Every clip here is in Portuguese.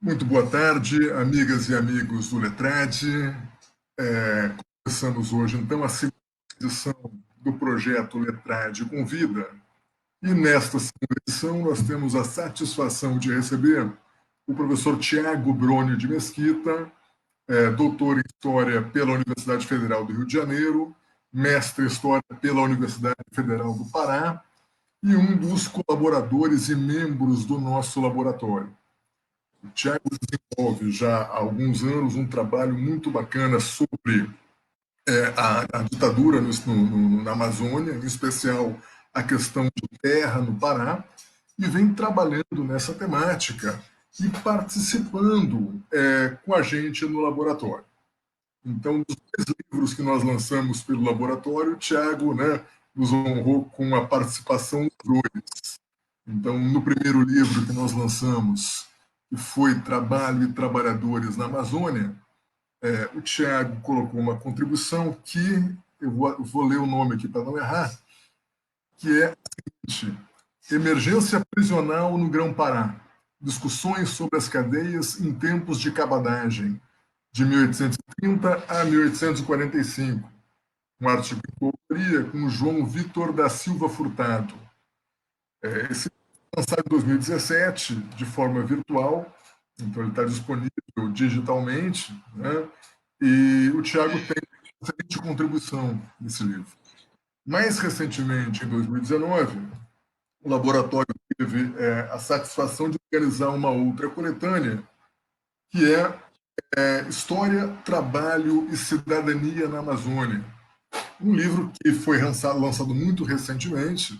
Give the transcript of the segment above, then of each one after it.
Muito boa tarde, amigas e amigos do Letrade. Começamos hoje, então, a segunda edição do projeto Letrade Convida. E nesta segunda edição nós temos a satisfação de receber o professor Tiago Broni de Mesquita, doutor em História pela Universidade Federal do Rio de Janeiro, mestre em História pela Universidade Federal do Pará e um dos colaboradores e membros do nosso laboratório. O Tiago desenvolve já há alguns anos um trabalho muito bacana sobre a ditadura na Amazônia, em especial a questão de terra no Pará, e vem trabalhando nessa temática e participando com a gente no laboratório. Então, dos 2 livros que nós lançamos pelo laboratório, o Tiago nos honrou com a participação dos 2. Então, no primeiro livro que nós lançamos, que foi Trabalho e Trabalhadores na Amazônia, o Tiago colocou uma contribuição que, eu vou ler o nome aqui para não errar, que é a seguinte: Emergência prisional no Grão-Pará, discussões sobre as cadeias em tempos de cabadagem, de 1830 a 1845, um artigo em coautoria com João Vitor da Silva Furtado. Esse lançado em 2017, de forma virtual, então ele está disponível digitalmente, né? E o Tiago tem uma excelente contribuição nesse livro. Mais recentemente, em 2019, o laboratório teve a satisfação de organizar uma outra coletânea, que é História, Trabalho e Cidadania na Amazônia. Um livro que foi lançado muito recentemente,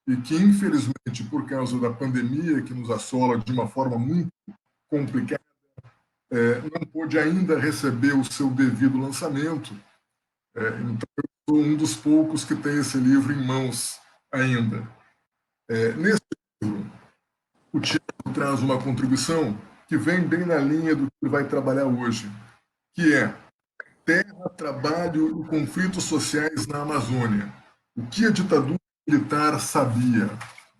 e que, infelizmente, por causa da pandemia que nos assola de uma forma muito complicada, não pôde ainda receber o seu devido lançamento. Então, eu sou um dos poucos que tem esse livro em mãos ainda. Nesse livro, o Tiago traz uma contribuição que vem bem na linha do que ele vai trabalhar hoje, que é Terra, Trabalho e Conflitos Sociais na Amazônia. O que a ditadura militar sabia?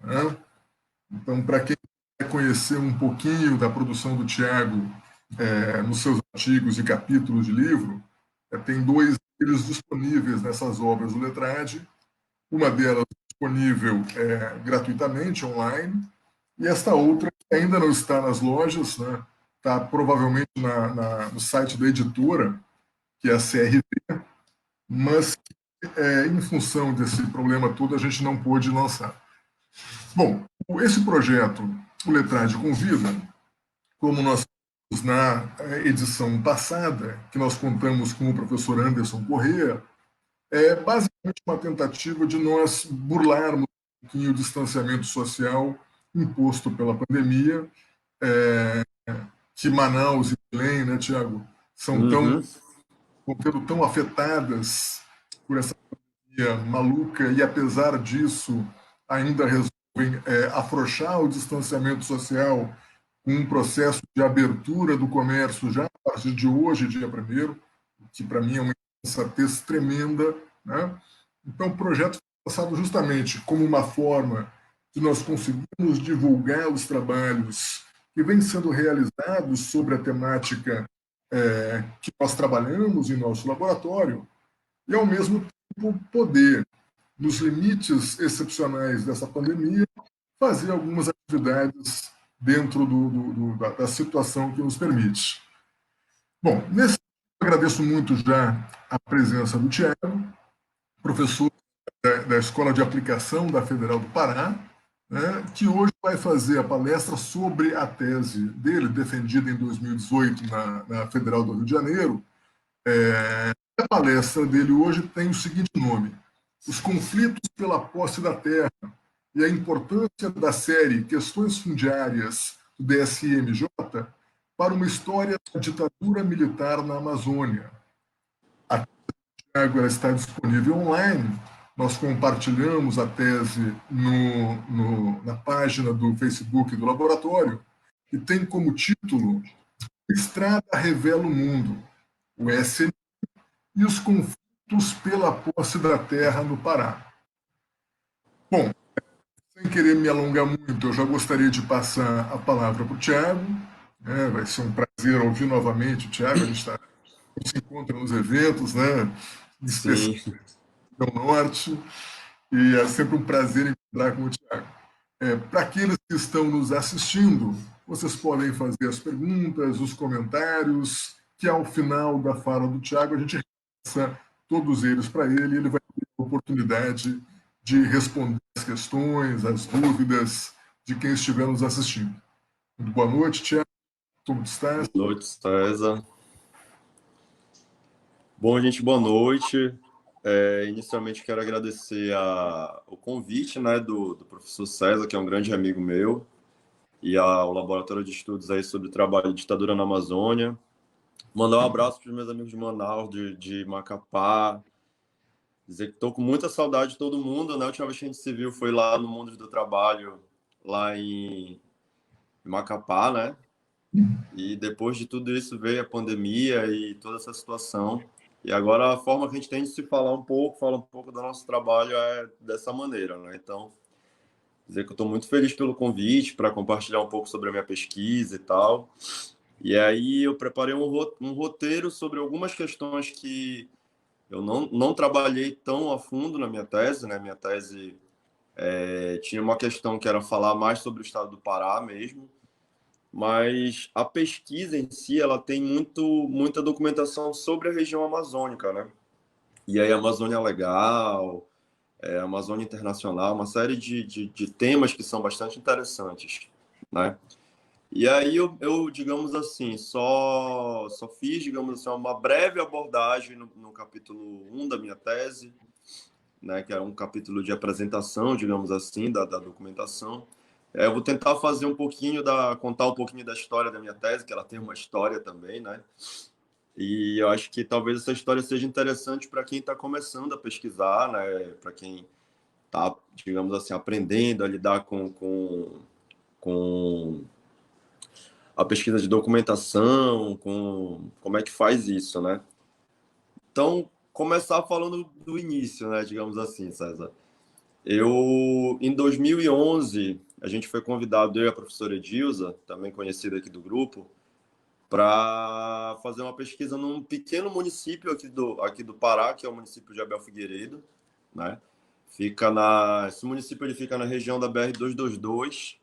Né? Então, para quem quer conhecer um pouquinho da produção do Tiago nos seus artigos e capítulos de livro, tem 2 deles disponíveis nessas obras do Letrade. Uma delas disponível gratuitamente, online, e esta outra que ainda não está nas lojas, né? Está provavelmente no site da editora, que é a CRV, mas em função desse problema todo, a gente não pôde lançar. Bom, esse projeto, o Letrade Convida, como nós fizemos na edição passada, que nós contamos com o professor Anderson Corrêa, é basicamente uma tentativa de nós burlarmos um pouquinho o distanciamento social imposto pela pandemia, que Manaus e Belém, né, Tiago, estão tão afetadas por essa pandemia maluca e, apesar disso, ainda resolvem afrouxar o distanciamento social com um processo de abertura do comércio já a partir de hoje, dia 1º, que para mim é uma insensatez tremenda, né? Então, o projeto foi lançado justamente como uma forma de nós conseguirmos divulgar os trabalhos que vêm sendo realizados sobre a temática que nós trabalhamos em nosso laboratório e, ao mesmo tempo, poder, nos limites excepcionais dessa pandemia, fazer algumas atividades dentro da situação que nos permite. Bom, nesse eu agradeço muito já a presença do Tiago, professor da Escola de Aplicação da Federal do Pará, né, que hoje vai fazer a palestra sobre a tese dele, defendida em 2018 na Federal do Rio de Janeiro. A palestra dele hoje tem o seguinte nome: Os conflitos pela posse da terra e a importância da série Questões Fundiárias do DSMJ para uma história da ditadura militar na Amazônia. A tese está disponível online. Nós compartilhamos a tese na página do Facebook do laboratório, que tem como título Estrada Revela o Mundo, o SN e os conflitos pela posse da terra no Pará. Bom, sem querer me alongar muito, eu já gostaria de passar a palavra para o Tiago, Vai ser um prazer ouvir novamente o Tiago. A gente se encontra nos eventos, né? Em especial Sim, no Norte, e é sempre um prazer encontrar com o Tiago. Para aqueles que estão nos assistindo, vocês podem fazer as perguntas, os comentários, que ao final da fala do Tiago a gente repassa todos eles para ele e ele vai ter a oportunidade de responder as questões, as dúvidas de quem estiver nos assistindo. Muito boa noite, Tiago. Como estás? boa noite, César. Bom, gente, boa noite. Inicialmente quero agradecer o convite, né, do professor César, que é um grande amigo meu, e ao Laboratório de Estudos aí sobre trabalho e ditadura na Amazônia. Mandar um abraço para os meus amigos de Manaus, de Macapá. Dizer que estou com muita saudade de todo mundo, né? A última vez que a gente se viu foi lá no Mundo do Trabalho, lá em Macapá, né? E depois de tudo isso veio a pandemia e toda essa situação. E agora a forma que a gente tem de se falar um pouco, falar um pouco do nosso trabalho é dessa maneira, né? Então, dizer que eu estou muito feliz pelo convite para compartilhar um pouco sobre a minha pesquisa e tal. E aí eu preparei um roteiro sobre algumas questões que eu não trabalhei tão a fundo na minha tese, né? Minha tese tinha uma questão que era falar mais sobre o estado do Pará mesmo, mas a pesquisa em si ela tem muita documentação sobre a região amazônica, né? E aí Amazônia Legal, Amazônia Internacional, uma série de temas que são bastante interessantes, né? E aí digamos assim, só fiz, digamos assim, uma breve abordagem no capítulo 1 da minha tese, né, que é um capítulo de apresentação, digamos assim, da documentação. Eu vou tentar fazer contar um pouquinho da história da minha tese, que ela tem uma história também, né? E eu acho que talvez essa história seja interessante para quem está começando a pesquisar, né? Para quem está, digamos assim, aprendendo a lidar com a pesquisa de documentação, com como é que faz isso, né? Então, começar falando do início, né? Digamos assim, César. Em 2011, a gente foi convidado, eu e a professora Edilza, também conhecida aqui do grupo, para fazer uma pesquisa num pequeno município aqui do Pará, que é o município de Abel Figueiredo, né? Esse município ele fica na região da BR-222,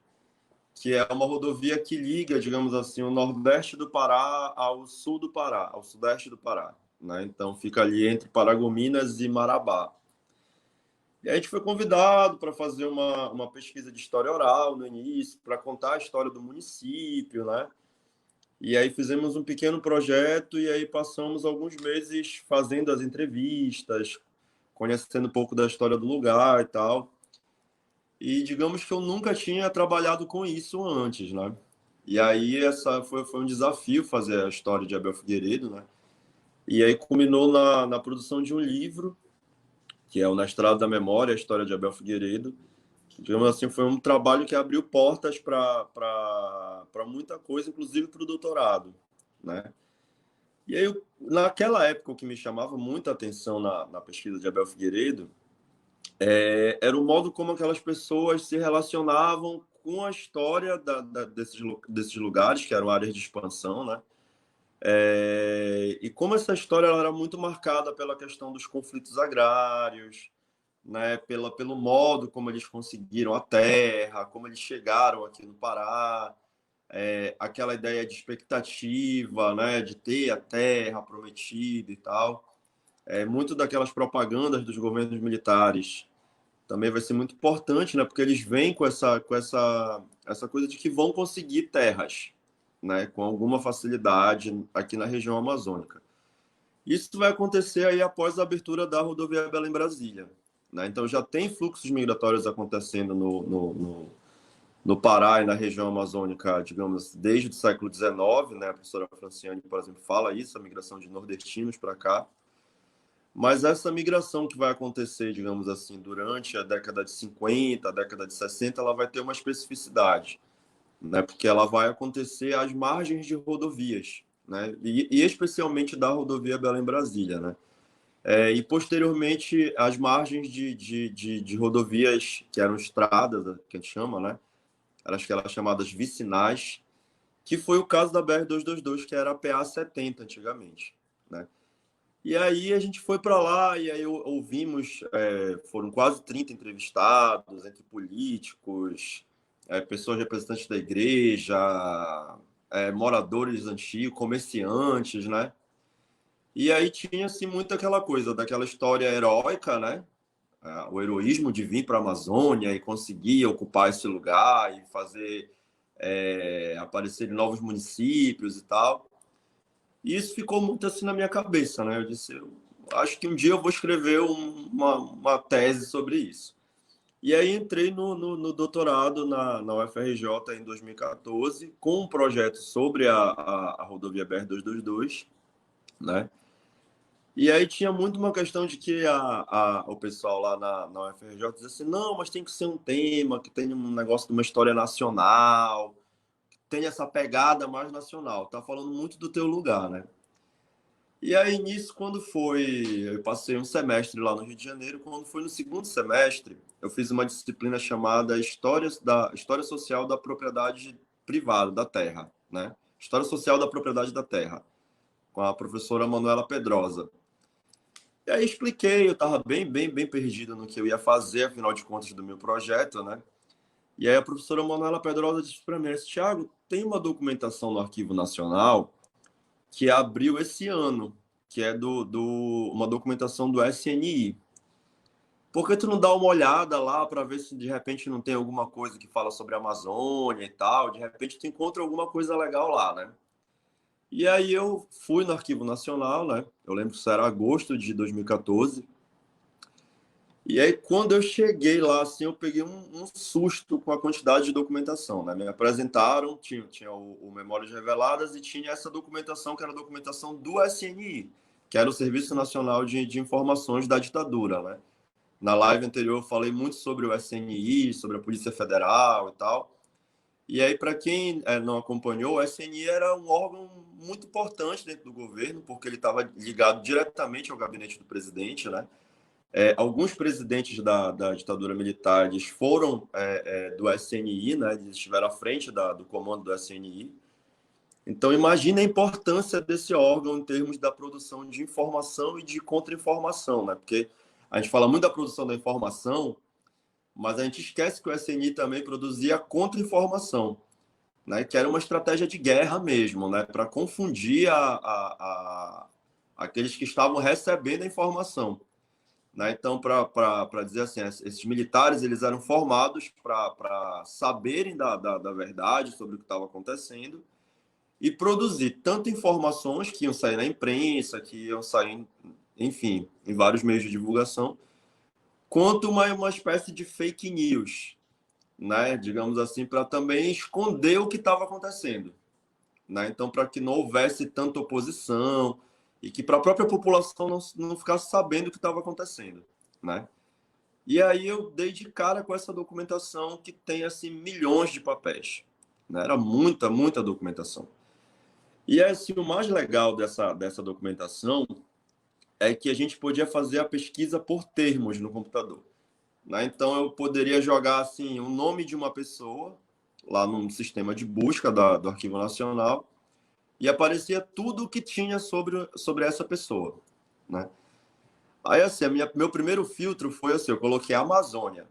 que é uma rodovia que liga, digamos assim, o nordeste do Pará ao sul do Pará, ao sudeste do Pará, né? Então fica ali entre Paragominas e Marabá. E a gente foi convidado para fazer uma pesquisa de história oral no início, para contar a história do município, né? E aí fizemos um pequeno projeto e aí passamos alguns meses fazendo as entrevistas, conhecendo um pouco da história do lugar e tal. E digamos que eu nunca tinha trabalhado com isso antes, né? E aí essa foi um desafio fazer a história de Abel Figueiredo, né? E aí culminou na produção de um livro, que é o Na Estrada da Memória, a história de Abel Figueiredo. Digamos assim, foi um trabalho que abriu portas para muita coisa, inclusive para o doutorado, né? E aí, naquela época, o que me chamava muita atenção na pesquisa de Abel Figueiredo era o modo como aquelas pessoas se relacionavam com a história desses lugares, que eram áreas de expansão, né? E como essa história ela era muito marcada pela questão dos conflitos agrários, né? Pelo modo como eles conseguiram a terra, como eles chegaram aqui no Pará, aquela ideia de expectativa, né? De ter a terra prometida e tal. Muito daquelas propagandas dos governos militares também vai ser muito importante, né? Porque eles vêm essa coisa de que vão conseguir terras, né? Com alguma facilidade aqui na região amazônica. Isso vai acontecer aí após a abertura da rodovia Belém-Brasília, né? Então já tem fluxos migratórios acontecendo no Pará e na região amazônica, digamos, desde o século XIX, né? A professora Franciane, por exemplo, fala isso, a migração de nordestinos para cá. Mas essa migração que vai acontecer, digamos assim, durante a década de 50, a década de 60, ela vai ter uma especificidade, né? Porque ela vai acontecer às margens de rodovias, né? E especialmente da rodovia Belém-Brasília, né? E posteriormente às margens de rodovias que eram estradas, que a gente chama, né? Elas que eram chamadas vicinais, que foi o caso da BR-222, que era a PA-70 antigamente, né? E aí a gente foi para lá e aí ouvimos, foram quase 30 entrevistados, entre políticos, pessoas representantes da igreja, moradores antigos, comerciantes, né? E aí tinha assim muito aquela coisa daquela história heróica, né? O heroísmo de vir para a Amazônia e conseguir ocupar esse lugar e fazer aparecer em novos municípios e tal. E isso ficou muito assim na minha cabeça, né? Eu disse, eu acho que um dia eu vou escrever uma tese sobre isso. E aí entrei no doutorado na UFRJ em 2014 com um projeto sobre a rodovia BR-222, né? E aí tinha muito uma questão de que o pessoal lá na UFRJ dizia assim, não, mas tem que ser um tema que tenha um negócio de uma história nacional, que tenha essa pegada mais nacional. Tá falando muito do teu lugar, né? E aí, nisso, quando foi... Eu passei um semestre lá no Rio de Janeiro. Quando foi no segundo semestre, eu fiz uma disciplina chamada História Social da Propriedade Privada, da Terra, né? História Social da Propriedade da Terra, com a professora Manuela Pedrosa. E aí expliquei, eu estava bem perdido no que eu ia fazer, afinal de contas, do meu projeto, né? E aí a professora Manuela Pedrosa disse para mim, Thiago, tem uma documentação no Arquivo Nacional que abriu esse ano, que é uma documentação do SNI. Por que tu não dá uma olhada lá para ver se de repente não tem alguma coisa que fala sobre a Amazônia e tal? De repente tu encontra alguma coisa legal lá, né? E aí eu fui no Arquivo Nacional, né? Eu lembro que isso era agosto de 2014. E aí quando eu cheguei lá, assim, eu peguei um susto com a quantidade de documentação, né? Me apresentaram, tinha o Memórias Reveladas e tinha essa documentação, que era a documentação do SNI, que era o Serviço Nacional de Informações da Ditadura, né? Na live anterior eu falei muito sobre o SNI, sobre a Polícia Federal e tal. E aí, para quem não acompanhou, o SNI era um órgão muito importante dentro do governo, porque ele estava ligado diretamente ao gabinete do presidente, né? Alguns presidentes da ditadura militar eles foram do SNI, né? Eles estiveram à frente do comando do SNI. Então, imagine a importância desse órgão em termos da produção de informação e de contra-informação, né? Porque a gente fala muito da produção da informação, mas a gente esquece que o SNI também produzia contra-informação, né? Que era uma estratégia de guerra mesmo, né? Para confundir aqueles que estavam recebendo a informação. Né? Então, para dizer assim, esses militares eles eram formados para saberem da verdade sobre o que estava acontecendo e produzir tanto informações que iam sair na imprensa, que iam sair, enfim, em vários meios de divulgação, quanto uma espécie de fake news, né? Digamos assim, para também esconder o que estava acontecendo. Né? Então, para que não houvesse tanta oposição e que para a própria população não ficasse sabendo o que estava acontecendo. Né? E aí eu dei de cara com essa documentação que tem assim milhões de papéis. Né? Era muita documentação. E assim, o mais legal dessa documentação é que a gente podia fazer a pesquisa por termos no computador. Né? Então eu poderia jogar assim o nome de uma pessoa lá num sistema de busca do Arquivo Nacional e aparecia tudo o que tinha sobre essa pessoa. Né? Aí assim, meu primeiro filtro foi assim, eu coloquei a Amazônia.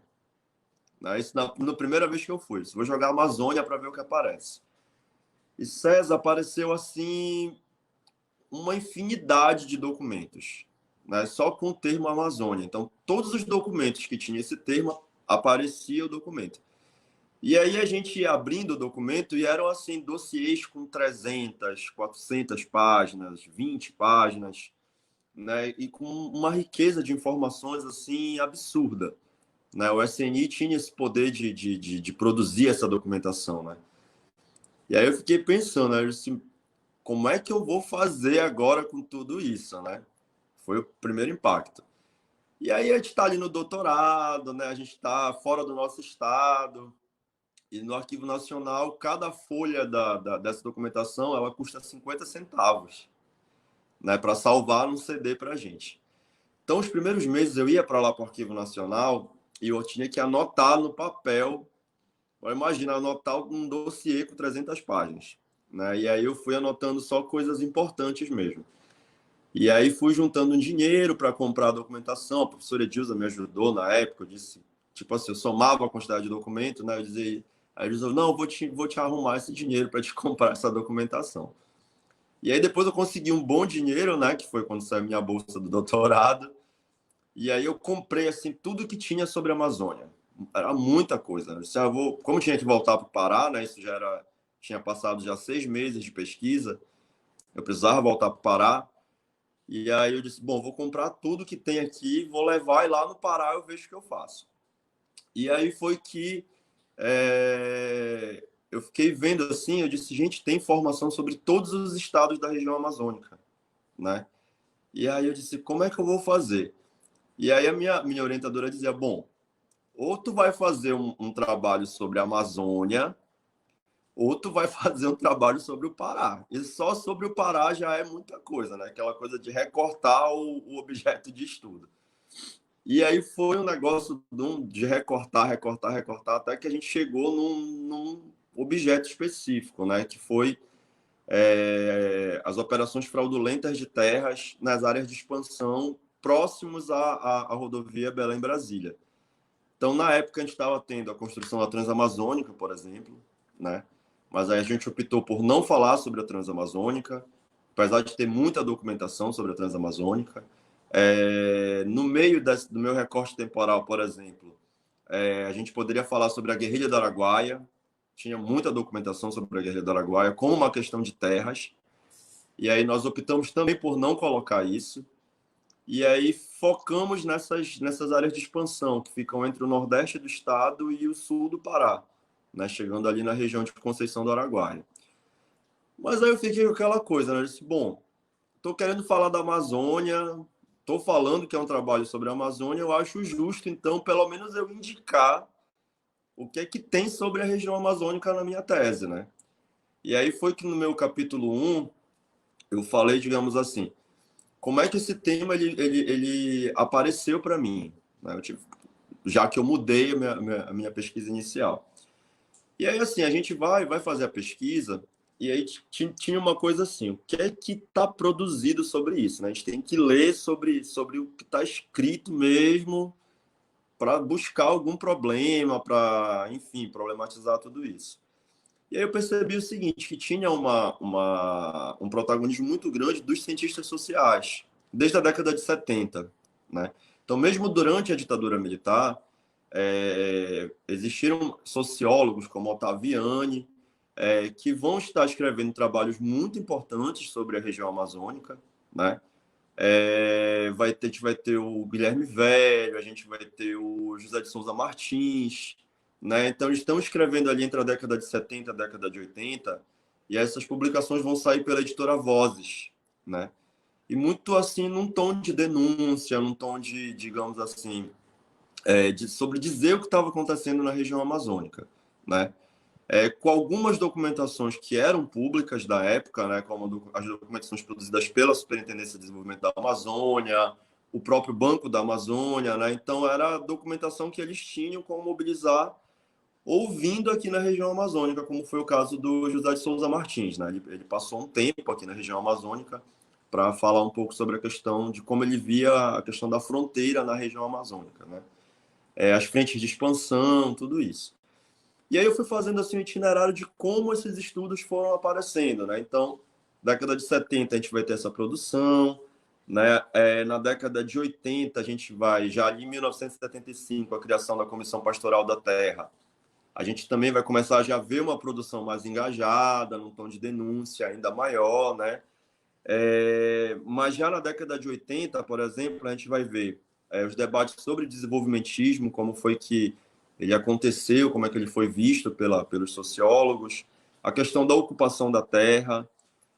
Né? Isso na primeira vez que eu fui. Vou jogar a Amazônia para ver o que aparece. E César apareceu assim uma infinidade de documentos, né? Só com o termo Amazônia. Então, todos os documentos que tinha esse termo, aparecia o documento. E aí a gente ia abrindo o documento e eram assim dossiês com 300, 400 páginas, 20 páginas, né? E com uma riqueza de informações assim absurda. Né? O SNI tinha esse poder de produzir essa documentação, né? E aí eu fiquei pensando, né? Assim, como é que eu vou fazer agora com tudo isso, né? Foi o primeiro impacto. E aí a gente está ali no doutorado, né? A gente está fora do nosso estado e no Arquivo Nacional cada folha dessa documentação ela custa 50 centavos, né? Para salvar um CD para a gente. Então os primeiros meses eu ia para lá para o Arquivo Nacional e eu tinha que anotar no papel. Imagina anotar um dossiê com 300 páginas. né? E aí eu fui anotando só coisas importantes mesmo. E aí fui juntando um dinheiro para comprar a documentação. A professora Edilza me ajudou na época. Eu disse, tipo assim, eu somava a quantidade de documento, né? Eu dizia, aí eles falaram, não, vou te arrumar esse dinheiro para te comprar essa documentação. E aí depois eu consegui um bom dinheiro, né? Que foi quando saiu minha bolsa do doutorado. E aí eu comprei assim tudo que tinha sobre a Amazônia. Era muita coisa. Como tinha que voltar para o Pará, né? Isso já era, tinha passado já 6 meses de pesquisa. Eu precisava voltar para o Pará. E aí eu disse, bom, vou comprar tudo que tem aqui, vou levar e lá no Pará eu vejo o que eu faço. E aí foi que eu fiquei vendo assim, eu disse, gente, tem informação sobre todos os estados da região amazônica, né? E aí eu disse, como é que eu vou fazer? E aí a minha orientadora dizia, bom, ou tu vai fazer um trabalho sobre a Amazônia, ou tu vai fazer um trabalho sobre o Pará. E só sobre o Pará já é muita coisa, né? Aquela coisa de recortar o objeto de estudo. E aí foi um negócio de recortar, recortar, recortar, até que a gente chegou num objeto específico, né? Que foi as operações fraudulentas de terras nas áreas de expansão próximos à rodovia Belém-Brasília. Então, na época, a gente estava tendo a construção da Transamazônica, por exemplo, né? Mas aí a gente optou por não falar sobre a Transamazônica, apesar de ter muita documentação sobre a Transamazônica. No meio do meu recorte temporal, por exemplo, a gente poderia falar sobre a Guerrilha do Araguaia, tinha muita documentação sobre a Guerrilha do Araguaia, como uma questão de terras, e aí nós optamos também por não colocar isso, e aí focamos nessas áreas de expansão, que ficam entre o nordeste do estado e o sul do Pará, né, chegando ali na região de Conceição do Araguaia. Mas aí eu fiquei com aquela coisa, né? Eu disse, bom, estou querendo falar da Amazônia, estou falando que é um trabalho sobre a Amazônia, eu acho justo, então, pelo menos eu indicar o que é que tem sobre a região amazônica na minha tese, né? E aí foi que no meu capítulo 1, eu falei, digamos assim, como é que esse tema ele apareceu para mim, né? Já que eu mudei a minha pesquisa inicial. E aí, assim, a gente vai fazer a pesquisa, e aí tinha uma coisa assim, o que é que está produzido sobre isso, né? A gente tem que ler sobre o que está escrito mesmo, para buscar algum problema, para, enfim, problematizar tudo isso. E aí eu percebi o seguinte, que tinha um protagonismo muito grande dos cientistas sociais, desde a década de 70, né? Então, mesmo durante a ditadura militar, existiram sociólogos como Ottaviani, que vão estar escrevendo trabalhos muito importantes sobre a região amazônica, né? A gente vai ter o Guilherme Velho, a gente vai ter o José de Souza Martins, né? Então, eles estão escrevendo ali entre a década de 70 e a década de 80, e essas publicações vão sair pela editora Vozes, né? E muito assim, num tom de denúncia, num tom de, digamos assim, sobre dizer o que estava acontecendo na região amazônica, né? Com algumas documentações que eram públicas da época, né, como as documentações produzidas pela Superintendência de Desenvolvimento da Amazônia, o próprio Banco da Amazônia, né? Então era a documentação que eles tinham como mobilizar ouvindo aqui na região amazônica, como foi o caso do José de Souza Martins, né? Ele passou um tempo aqui na região amazônica para falar um pouco sobre a questão de como ele via a questão da fronteira na região amazônica, né? As frentes de expansão, tudo isso. E aí eu fui fazendo assim um itinerário de como esses estudos foram aparecendo, né? Então, década de 70 a gente vai ter essa produção, né? Na década de 80 a gente vai, já ali em 1975, a criação da Comissão Pastoral da Terra. A gente também vai começar a já ver uma produção mais engajada, num tom de denúncia ainda maior, né? Mas já na década de 80, por exemplo, a gente vai ver os debates sobre desenvolvimentismo, como foi que ele aconteceu, como é que ele foi visto pelos sociólogos, a questão da ocupação da terra.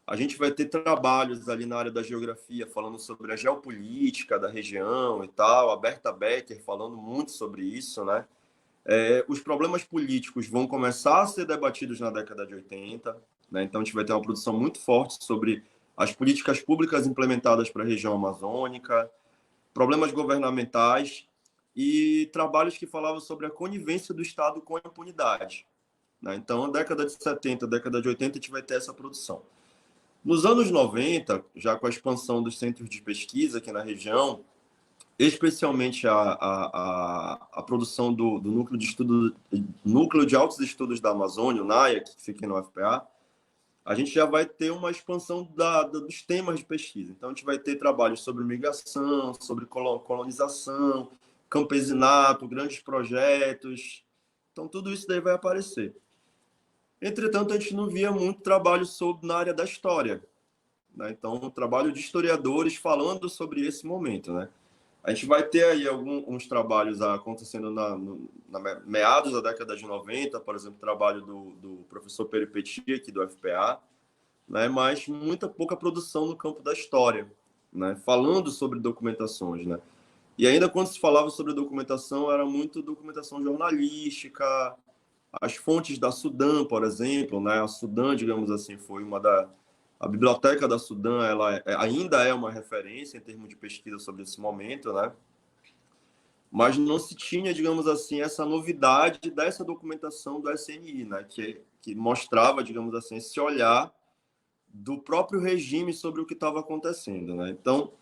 A gente vai ter trabalhos ali na área da geografia falando sobre a geopolítica da região e tal, a Berta Becker falando muito sobre isso, né? Os problemas políticos vão começar a ser debatidos na década de 80, né? Então a gente vai ter uma produção muito forte sobre as políticas públicas implementadas para a região amazônica, problemas governamentais e trabalhos que falavam sobre a conivência do Estado com a impunidade, né? Então, década de 70, década de 80, a gente vai ter essa produção. Nos anos 90, já com a expansão dos centros de pesquisa aqui na região, especialmente a produção do Núcleo de Altos Estudos da Amazônia, o NAIA, que fica no UFPA, a gente já vai ter uma expansão dos temas de pesquisa. Então, a gente vai ter trabalhos sobre migração, sobre colonização, campesinato, grandes projetos. Então, tudo isso daí vai aparecer. Entretanto, a gente não via muito trabalho na área da história, né? Então, um trabalho de historiadores falando sobre esse momento, né? A gente vai ter aí alguns trabalhos acontecendo na meados da década de 90, por exemplo, o trabalho do professor Peripeti, aqui do FPA, né? Mas pouca produção no campo da história, né? Falando sobre documentações, né? E ainda quando se falava sobre documentação, era muito documentação jornalística, as fontes da Sudan, por exemplo, né? A Sudan, digamos assim, foi a biblioteca da Sudan, ela ainda é uma referência em termos de pesquisa sobre esse momento, né? Mas não se tinha, digamos assim, essa novidade dessa documentação do SNI, né? Que mostrava, digamos assim, esse olhar do próprio regime sobre o que estava acontecendo, né? Então,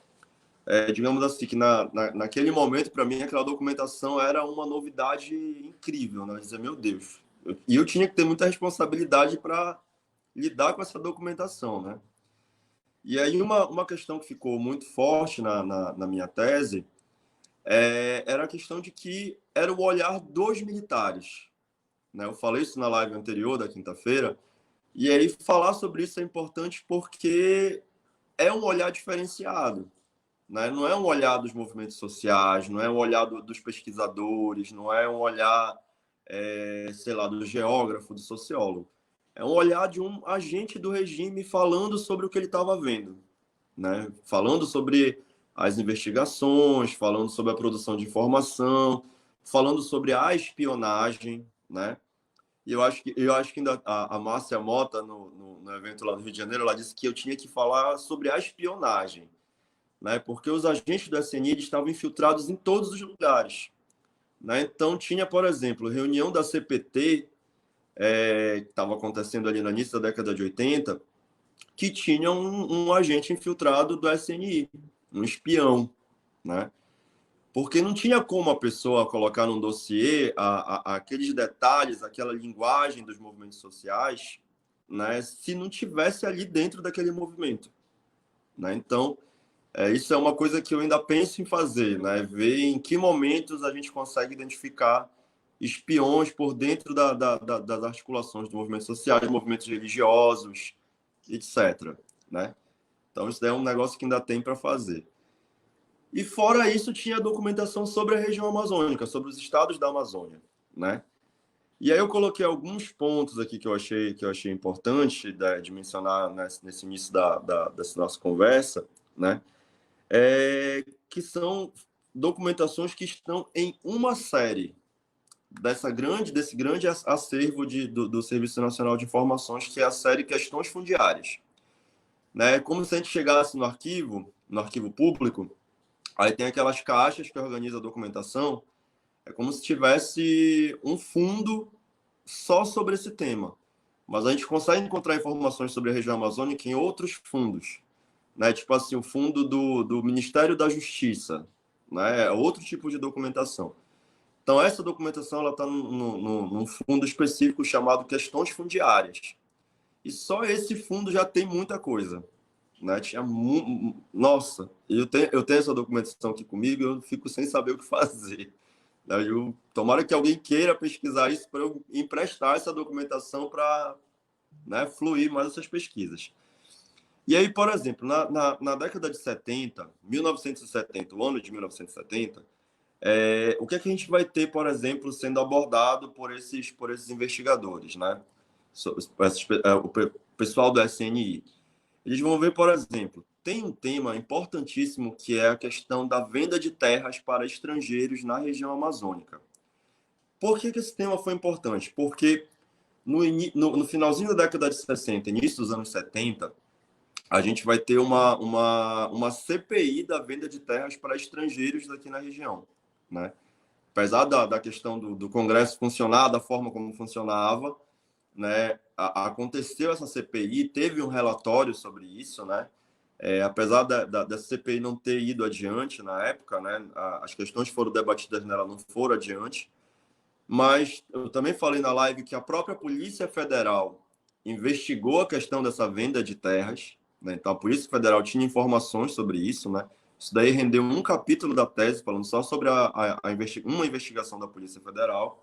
digamos assim, que naquele momento, para mim, aquela documentação era uma novidade incrível, né? Eu dizia, meu Deus. E eu tinha que ter muita responsabilidade para lidar com essa documentação, né? E aí uma questão que ficou muito forte na minha tese era a questão de que era o olhar dos militares, né? Eu falei isso na live anterior, da quinta-feira, e aí falar sobre isso é importante porque é um olhar diferenciado, né? Não é um olhar dos movimentos sociais, não é um olhar dos pesquisadores, não é um olhar, sei lá, do geógrafo, do sociólogo. É um olhar de um agente do regime falando sobre o que ele estava vendo, né? Falando sobre as investigações, falando sobre a produção de informação, falando sobre a espionagem, né? E eu acho que ainda a Márcia Mota, no evento lá no Rio de Janeiro, ela disse que eu tinha que falar sobre a espionagem, né? Porque os agentes do SNI estavam infiltrados em todos os lugares, né? Então, tinha, por exemplo, reunião da CPT, que estava acontecendo ali no início da década de 80, que tinha um agente infiltrado do SNI, um espião, né? Porque não tinha como a pessoa colocar num dossiê aqueles detalhes, aquela linguagem dos movimentos sociais, né, se não tivesse ali dentro daquele movimento, né? Então, isso é uma coisa que eu ainda penso em fazer, né? Ver em que momentos a gente consegue identificar espiões por dentro das articulações de movimentos sociais, movimentos religiosos, etc., né? Então, isso daí é um negócio que ainda tem para fazer. E fora isso, tinha documentação sobre a região amazônica, sobre os estados da Amazônia, né? E aí eu coloquei alguns pontos aqui que eu achei importante de mencionar nesse início dessa nossa conversa, né? Que são documentações que estão em uma série desse grande acervo do Serviço Nacional de Informações, que é a série Questões Fundiárias, né? Como se a gente chegasse no arquivo público. Aí tem aquelas caixas que organizam a documentação, é como se tivesse um fundo só sobre esse tema. Mas a gente consegue encontrar informações sobre a região amazônica em outros fundos, né? Tipo assim, o fundo do Ministério da Justiça, né? É outro tipo de documentação. Então, essa documentação ela está num fundo específico chamado Questões Fundiárias. E só esse fundo já tem muita coisa, né? Nossa, eu tenho essa documentação aqui comigo, eu fico sem saber o que fazer. Tomara que alguém queira pesquisar isso para eu emprestar essa documentação para, né, fluir mais essas pesquisas. E aí, por exemplo, na década de 70, 1970, o ano de 1970, o que é que a gente vai ter, por exemplo, sendo abordado por esses investigadores, né? O pessoal do SNI. Eles vão ver, por exemplo, tem um tema importantíssimo que é a questão da venda de terras para estrangeiros na região amazônica. Por que esse tema foi importante? Porque no finalzinho da década de 60, início dos anos 70, a gente vai ter uma CPI da venda de terras para estrangeiros aqui na região, né? Apesar da questão do Congresso funcionar da forma como funcionava, né, aconteceu essa CPI, teve um relatório sobre isso, né? Apesar da CPI não ter ido adiante na época, né, as questões foram debatidas nela, não foram adiante, mas eu também falei na live que a própria Polícia Federal investigou a questão dessa venda de terras, né, então a Polícia Federal tinha informações sobre isso, né, isso daí rendeu um capítulo da tese falando só sobre uma investigação da Polícia Federal.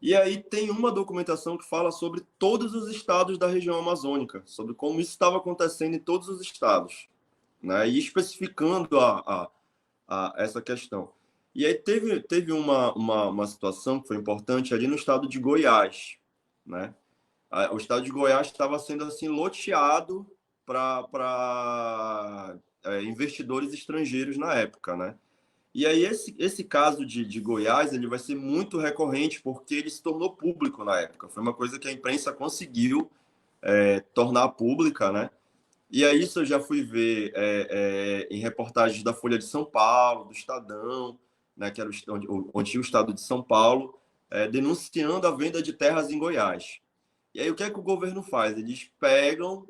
E aí tem uma documentação que fala sobre todos os estados da região amazônica, sobre como isso estava acontecendo em todos os estados, né? E especificando essa questão. E aí teve uma situação que foi importante ali no estado de Goiás, né? O estado de Goiás estava sendo assim loteado para investidores estrangeiros na época, né? E aí esse caso de Goiás ele vai ser muito recorrente porque ele se tornou público na época. Foi uma coisa que a imprensa conseguiu tornar pública, né? E aí isso eu já fui ver em reportagens da Folha de São Paulo, do Estadão, né, que era onde tinha o estado de São Paulo, denunciando a venda de terras em Goiás. E aí o que é que o governo faz? Eles pegam o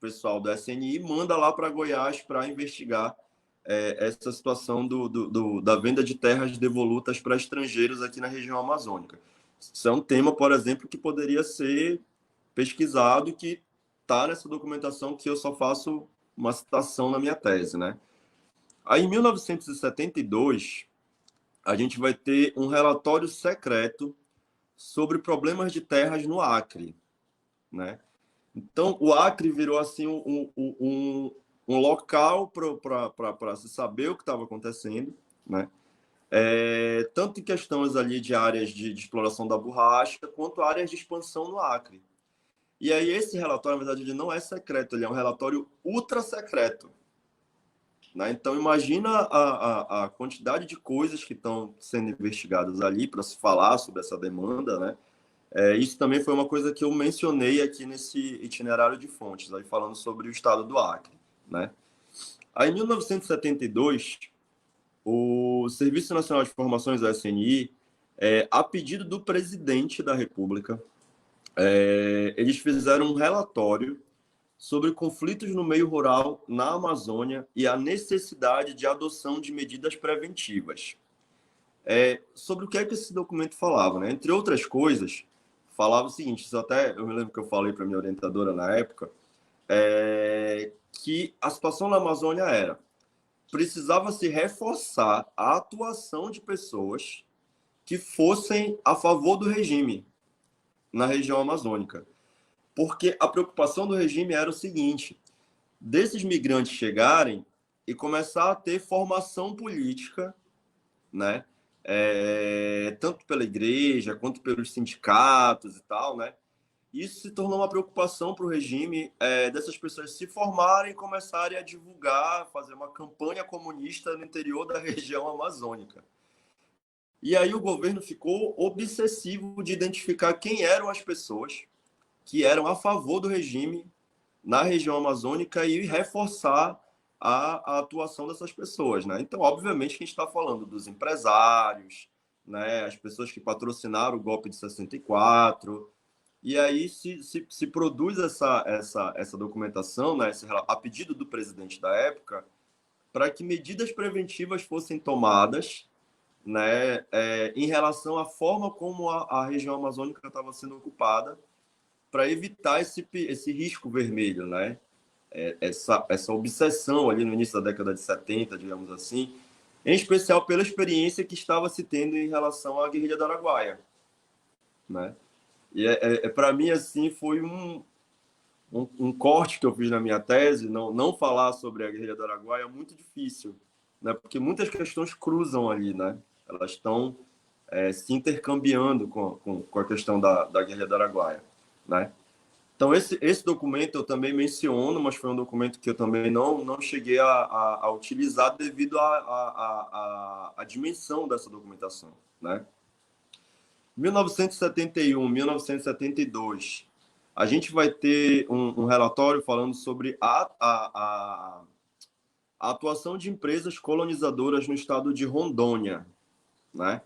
pessoal do SNI e manda lá para Goiás para investigar essa situação da venda de terras devolutas para estrangeiros aqui na região amazônica. Isso é um tema, por exemplo, que poderia ser pesquisado e que está nessa documentação que eu só faço uma citação na minha tese, né? Aí, em 1972, a gente vai ter um relatório secreto sobre problemas de terras no Acre, né? Então, o Acre virou assim um local para se saber o que estava acontecendo, né? Tanto em questões ali de áreas de exploração da borracha, quanto áreas de expansão no Acre. E aí esse relatório, na verdade, ele não é secreto, ele é um relatório ultra secreto, né? Então, imagina a quantidade de coisas que estão sendo investigadas ali para se falar sobre essa demanda, né? Isso também foi uma coisa que eu mencionei aqui nesse itinerário de fontes, aí falando sobre o estado do Acre, né? Aí, em 1972, o Serviço Nacional de Informações, o SNI, a pedido do presidente da República, eles fizeram um relatório sobre conflitos no meio rural na Amazônia e a necessidade de adoção de medidas preventivas. Sobre o que é que esse documento falava, né? Entre outras coisas, falava o seguinte, isso até eu me lembro que eu falei para minha orientadora na época, que a situação na Amazônia era precisava se reforçar a atuação de pessoas que fossem a favor do regime na região amazônica. Porque a preocupação do regime era o seguinte, desses migrantes chegarem e começar a ter formação política, né? Tanto pela igreja quanto pelos sindicatos e tal, né? Isso se tornou uma preocupação para o regime dessas pessoas se formarem e começarem a divulgar, fazer uma campanha comunista no interior da região amazônica. E aí o governo ficou obsessivo de identificar quem eram as pessoas que eram a favor do regime na região amazônica e reforçar a atuação dessas pessoas, né? Então, obviamente, que a gente está falando dos empresários, né? As pessoas que patrocinaram o golpe de 64, e aí se produz essa documentação, né? A pedido do presidente da época, para que medidas preventivas fossem tomadas, né? Em relação à forma como a região amazônica estava sendo ocupada, para evitar esse risco vermelho, né? Essa obsessão ali no início da década de 70, digamos assim, em especial pela experiência que estava se tendo em relação à guerrilha do Araguaia, né? E para mim, assim, foi um corte que eu fiz na minha tese, não falar sobre a guerrilha do Araguaia é muito difícil, né? Porque muitas questões cruzam ali, né? Elas estão se intercambiando com a questão da guerrilha do Araguaia, né? Então, esse documento eu também menciono, mas foi um documento que eu também não cheguei a utilizar devido à dimensão dessa documentação, né? 1971, 1972, a gente vai ter um relatório falando sobre a atuação de empresas colonizadoras no estado de Rondônia, né?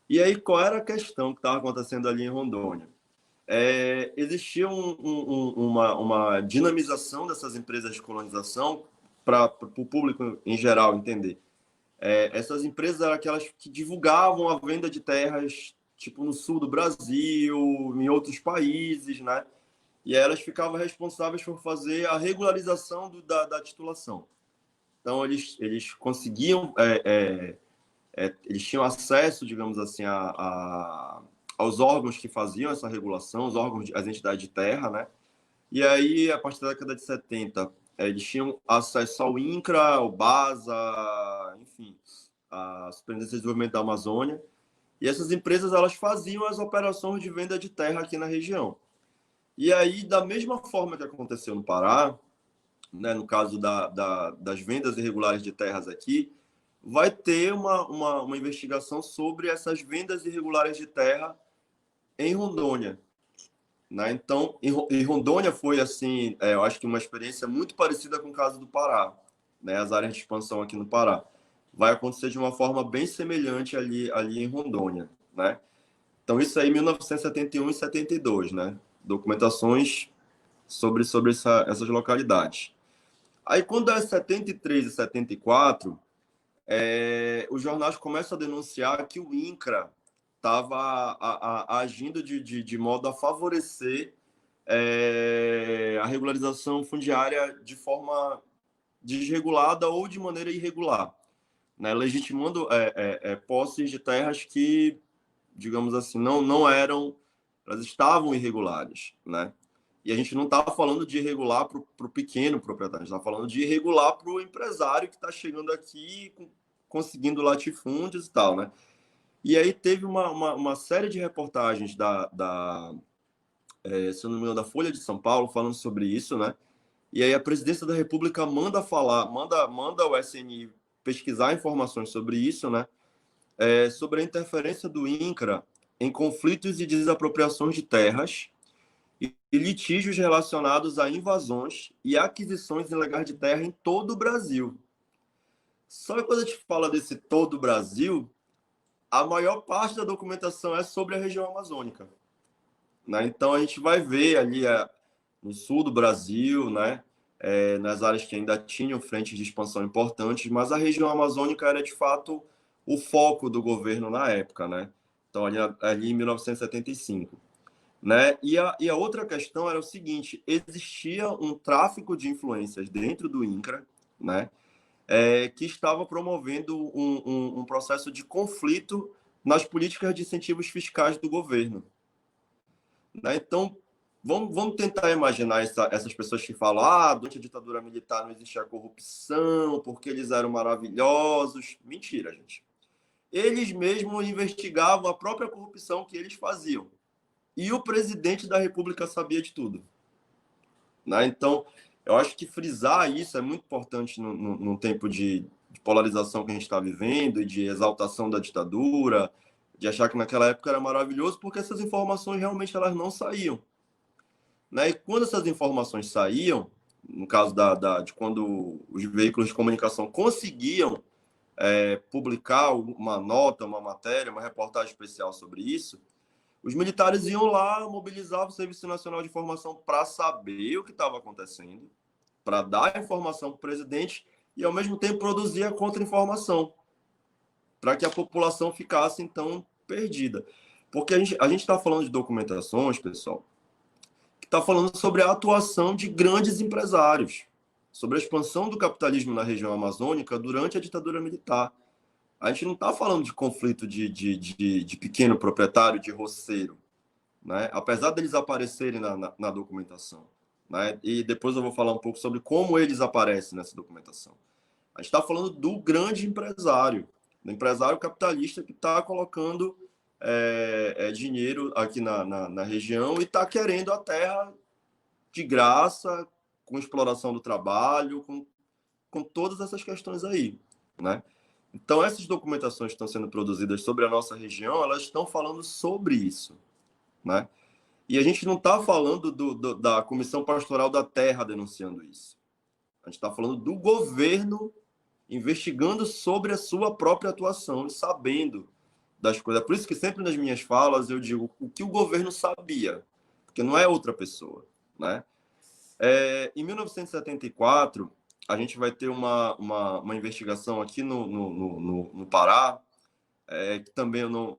E aí, qual era a questão que estava acontecendo ali em Rondônia? existia uma dinamização dessas empresas de colonização para o público em geral entender. Essas empresas eram aquelas que divulgavam a venda de terras, tipo no sul do Brasil, em outros países, né? E elas ficavam responsáveis por fazer a regularização da titulação. Então, eles conseguiam, eles tinham acesso, digamos assim, aos órgãos que faziam essa regulação, os órgãos, as entidades de terra, né? E aí, a partir da década de 70, eles tinham acesso ao INCRA, ao BASA, enfim, a Superintendência de Desenvolvimento da Amazônia. E essas empresas, elas faziam as operações de venda de terra aqui na região. E aí, da mesma forma que aconteceu no Pará, né, no caso das vendas irregulares de terras aqui, vai ter uma investigação sobre essas vendas irregulares de terra em Rondônia. Né? Então, em Rondônia foi, assim, eu acho que uma experiência muito parecida com o caso do Pará, né? As áreas de expansão aqui no Pará. Vai acontecer de uma forma bem semelhante ali em Rondônia. Né? Então, isso aí em 1971 e 72, né? Documentações sobre essas localidades. Aí, quando é 73 e 74, os jornais começam a denunciar que o INCRA estava agindo de modo a favorecer a regularização fundiária de forma desregulada ou de maneira irregular, né? Legitimando posses de terras que, digamos assim, não eram, elas estavam irregulares, né? E a gente não estava falando de irregular para o pequeno proprietário, a gente estava falando de irregular para o empresário que está chegando aqui conseguindo latifúndios e tal, né? E aí teve uma série de reportagens se eu não me engano, da Folha de São Paulo falando sobre isso, né? E aí a Presidência da República manda o SNI pesquisar informações sobre isso, né? Sobre a interferência do INCRA em conflitos e desapropriações de terras e litígios relacionados a invasões e aquisições ilegais de terra em todo o Brasil. Só que quando a gente fala desse todo o Brasil, a maior parte da documentação é sobre a região amazônica. Né? Então, a gente vai ver ali no sul do Brasil, né? Nas áreas que ainda tinham frentes de expansão importantes, mas a região amazônica era, de fato, o foco do governo na época. Né? Então, ali em 1975. Né? E a outra questão era o seguinte: existia um tráfico de influências dentro do INCRA, né? Que estava promovendo um processo de conflito nas políticas de incentivos fiscais do governo. Né? Então, vamos tentar imaginar essas pessoas que falam durante a ditadura militar não existia corrupção, porque eles eram maravilhosos. Mentira, gente. Eles mesmos investigavam a própria corrupção que eles faziam. E o presidente da República sabia de tudo. Né? Então, eu acho que frisar isso é muito importante num tempo de polarização que a gente está vivendo e de exaltação da ditadura, de achar que naquela época era maravilhoso, porque essas informações realmente elas não saíam. Né? E quando essas informações saíam, no caso de quando os veículos de comunicação conseguiam publicar uma nota, uma matéria, uma reportagem especial sobre isso, os militares iam lá, mobilizavam o Serviço Nacional de Informação para saber o que estava acontecendo, para dar informação para o presidente e, ao mesmo tempo, produzir a contra-informação, para que a população ficasse, então, perdida. Porque a gente está falando de documentações, pessoal, que está falando sobre a atuação de grandes empresários, sobre a expansão do capitalismo na região amazônica durante a ditadura militar. A gente não está falando de conflito de pequeno proprietário, de roceiro, né? Apesar deles aparecerem na documentação. Né? E depois eu vou falar um pouco sobre como eles aparecem nessa documentação. A gente está falando do grande empresário, do empresário capitalista que está colocando dinheiro aqui na região e está querendo a terra de graça, com exploração do trabalho, com todas essas questões aí, né? Então, essas documentações que estão sendo produzidas sobre a nossa região, elas estão falando sobre isso, né? E a gente não está falando da Comissão Pastoral da Terra denunciando isso. A gente está falando do governo investigando sobre a sua própria atuação e sabendo das coisas. Por isso que sempre nas minhas falas eu digo o que o governo sabia. porque não é outra pessoa, né? Em 1974, a gente vai ter uma investigação aqui no Pará, que também eu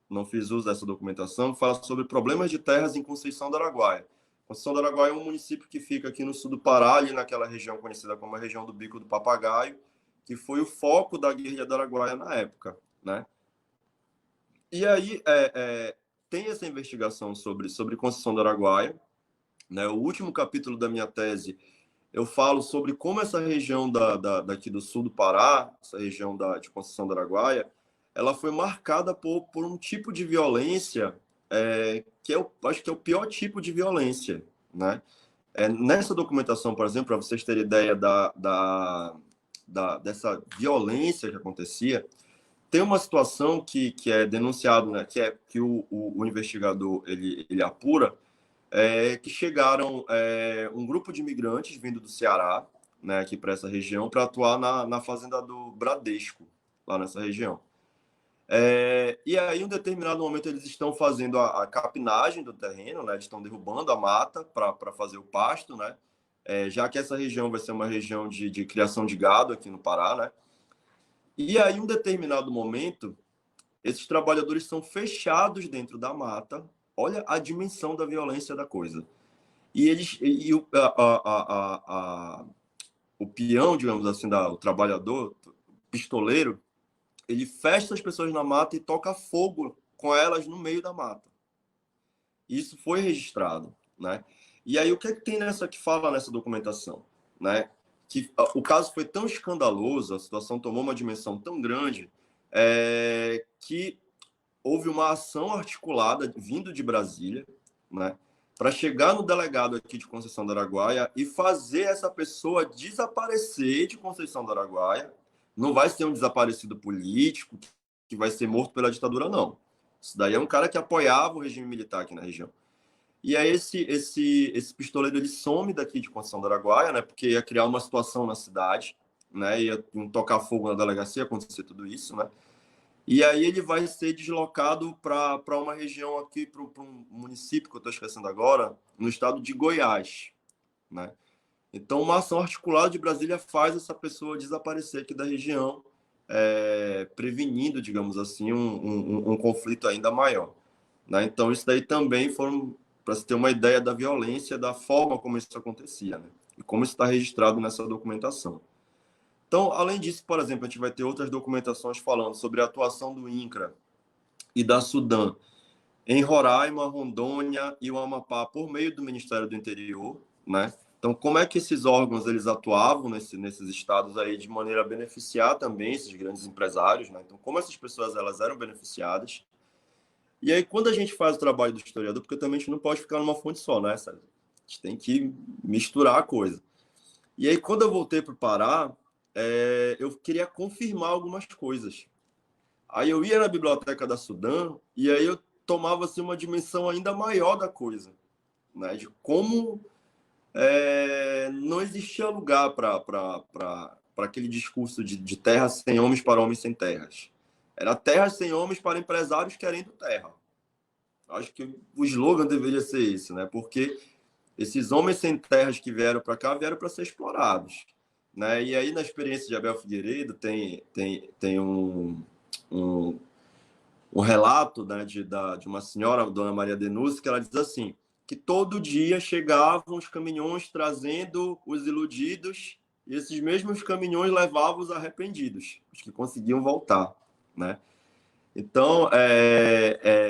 não fiz uso dessa documentação, que fala sobre problemas de terras em Conceição do Araguaia. Conceição do Araguaia é um município que fica aqui no sul do Pará, ali naquela região conhecida como a região do Bico do Papagaio, que foi o foco da guerrilha do Araguaia na época, né? E aí tem essa investigação sobre Conceição do Araguaia, né? O último capítulo da minha tese, eu falo sobre como essa região daqui do sul do Pará, essa região de Conceição do Araguaia, ela foi marcada por um tipo de violência que acho que é o pior tipo de violência, né? Nessa documentação, por exemplo, para vocês terem ideia dessa violência que acontecia, tem uma situação que é denunciado, né? Que o investigador ele apura, que chegaram um grupo de imigrantes vindo do Ceará, né, aqui para essa região, para atuar na fazenda do Bradesco, lá nessa região. E aí, em um determinado momento, eles estão fazendo a capinagem do terreno, né, eles estão derrubando a mata para fazer o pasto, né, já que essa região vai ser uma região de criação de gado aqui no Pará, né. E aí, em um determinado momento, esses trabalhadores são fechados dentro da mata. Olha a dimensão da violência da coisa. E o peão, digamos assim, o trabalhador, o pistoleiro, ele fecha as pessoas na mata e toca fogo com elas no meio da mata. Isso foi registrado, né? E aí o que é que tem que fala nessa documentação, né? Que o caso foi tão escandaloso, a situação tomou uma dimensão tão grande, que houve uma ação articulada vindo de Brasília, né, para chegar no delegado aqui de Conceição do Araguaia e fazer essa pessoa desaparecer de Conceição do Araguaia. Não vai ser um desaparecido político que vai ser morto pela ditadura, não. Isso daí é um cara que apoiava o regime militar aqui na região. E aí esse pistoleiro ele some daqui de Conceição do Araguaia, né, porque ia criar uma situação na cidade, né, ia tocar fogo na delegacia, acontecer tudo isso, né. E aí ele vai ser deslocado para uma região aqui, para um município que eu estou esquecendo agora, no estado de Goiás, né? Então, uma ação articulada de Brasília faz essa pessoa desaparecer aqui da região, prevenindo, digamos assim, um conflito ainda maior, né? Então, isso daí também foram, para se ter uma ideia da violência, da forma como isso acontecia, né? E como isso está registrado nessa documentação. Então, além disso, por exemplo, a gente vai ter outras documentações falando sobre a atuação do INCRA e da Sudam em Roraima, Rondônia e o Amapá por meio do Ministério do Interior, né? Então, como é que esses órgãos eles atuavam nesses estados aí de maneira a beneficiar também esses grandes empresários, né? Então, como essas pessoas elas eram beneficiadas? E aí, quando a gente faz o trabalho do historiador, porque também a gente não pode ficar numa fonte só, né? A gente tem que misturar a coisa. E aí, quando eu voltei para o Pará, eu queria confirmar algumas coisas. Aí eu ia na biblioteca da Sudam e aí eu tomava assim, uma dimensão ainda maior da coisa, né? De como não existia lugar para aquele discurso de terra sem homens para homens sem terras. Era terra sem homens para empresários querendo terra. Acho que o slogan deveria ser esse, né? Porque esses homens sem terras que vieram para cá vieram para ser explorados, né? E aí, na experiência de Abel Figueiredo, tem um relato, né, de uma senhora, Dona Maria Denúncia, que ela diz assim, que todo dia chegavam os caminhões trazendo os iludidos e esses mesmos caminhões levavam os arrependidos, os que conseguiam voltar, né? Então,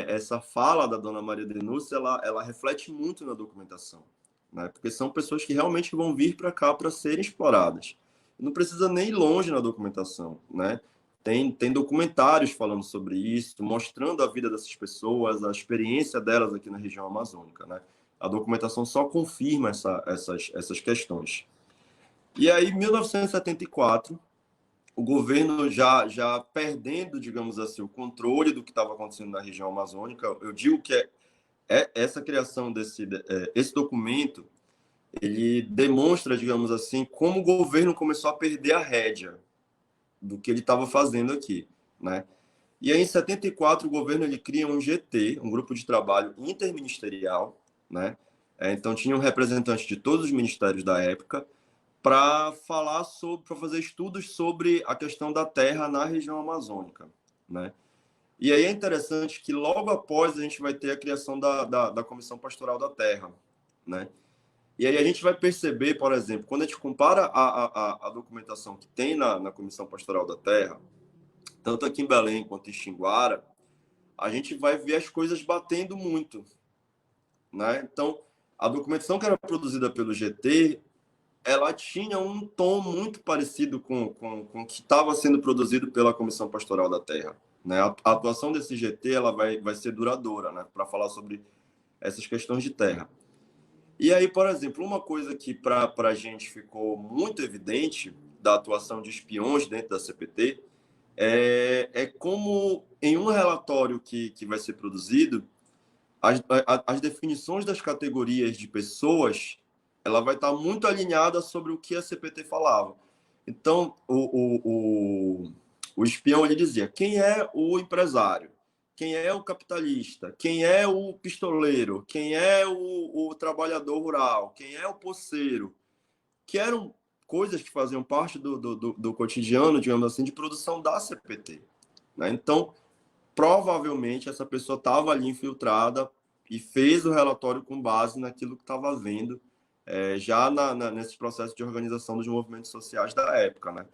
essa fala da Dona Maria Denúncia, ela reflete muito na documentação, né? Porque são pessoas que realmente vão vir para cá para serem exploradas. Não precisa nem ir longe na documentação, né? Tem documentários falando sobre isso, mostrando a vida dessas pessoas, a experiência delas aqui na região amazônica, né? A documentação só confirma essas questões. E aí, em 1974, o governo já perdendo, digamos assim, o controle do que estava acontecendo na região amazônica, eu digo que essa criação esse documento, ele demonstra, digamos assim, como o governo começou a perder a rédea do que ele estava fazendo aqui, né? E aí, em 74, o governo ele cria um GT, um grupo de trabalho interministerial, né? Então, tinha um representante de todos os ministérios da época para falar sobre, para fazer estudos sobre a questão da terra na região amazônica, né? E aí é interessante que logo após a gente vai ter a criação da Comissão Pastoral da Terra, né? E aí a gente vai perceber, por exemplo, quando a gente compara a documentação que tem na Comissão Pastoral da Terra, tanto aqui em Belém quanto em Xinguara, a gente vai ver as coisas batendo muito, né? Então, a documentação que era produzida pelo GT, ela tinha um tom muito parecido com o que estava sendo produzido pela Comissão Pastoral da Terra, né? A atuação desse GT ela vai ser duradoura, né? Para falar sobre essas questões de terra. E aí, por exemplo, uma coisa que para a gente ficou muito evidente da atuação de espiões dentro da CPT é como em um relatório que vai ser produzido, as definições das categorias de pessoas ela vai estar muito alinhada sobre o que a CPT falava. Então, o espião ele dizia quem é o empresário, quem é o capitalista, quem é o pistoleiro, quem é o trabalhador rural, quem é o poceiro, que eram coisas que faziam parte do cotidiano, digamos assim, de produção da CPT, né? Então, provavelmente essa pessoa estava ali infiltrada e fez o relatório com base naquilo que estava vendo já nesse processo de organização dos movimentos sociais da época, né?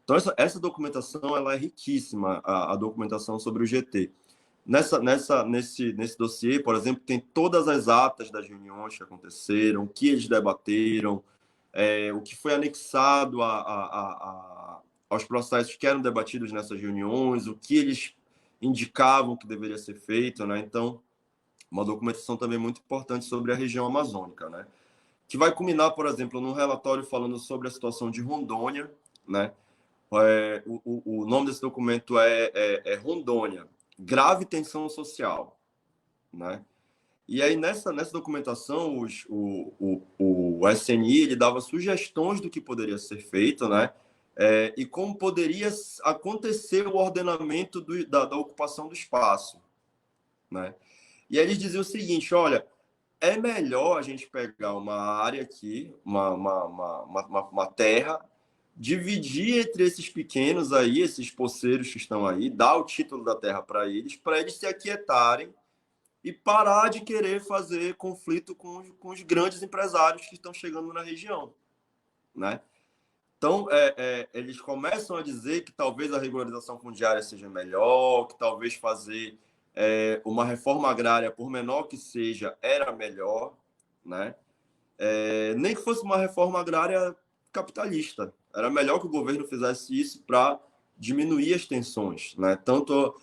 Então, essa documentação ela é riquíssima, a documentação sobre o GT. Nesse dossiê, por exemplo, tem todas as atas das reuniões que aconteceram, o que eles debateram, o que foi anexado aos processos que eram debatidos nessas reuniões, o que eles indicavam que deveria ser feito, né? Então, uma documentação também muito importante sobre a região amazônica, né? Que vai culminar, por exemplo, num relatório falando sobre a situação de Rondônia, né? O nome desse documento é Rondônia, grave tensão social, né? E aí, nessa documentação, o SNI ele dava sugestões do que poderia ser feito, né? E como poderia acontecer o ordenamento da ocupação do espaço, né? E aí eles diziam o seguinte, olha, é melhor a gente pegar uma área aqui, uma terra, dividir entre esses pequenos aí, esses poceiros que estão aí, dar o título da terra para eles se aquietarem e parar de querer fazer conflito com os grandes empresários que estão chegando na região, né? Então, eles começam a dizer que talvez a regularização fundiária seja melhor, que talvez fazer uma reforma agrária, por menor que seja, era melhor, né? Nem que fosse uma reforma agrária capitalista. Era melhor que o governo fizesse isso para diminuir as tensões, né? Tanto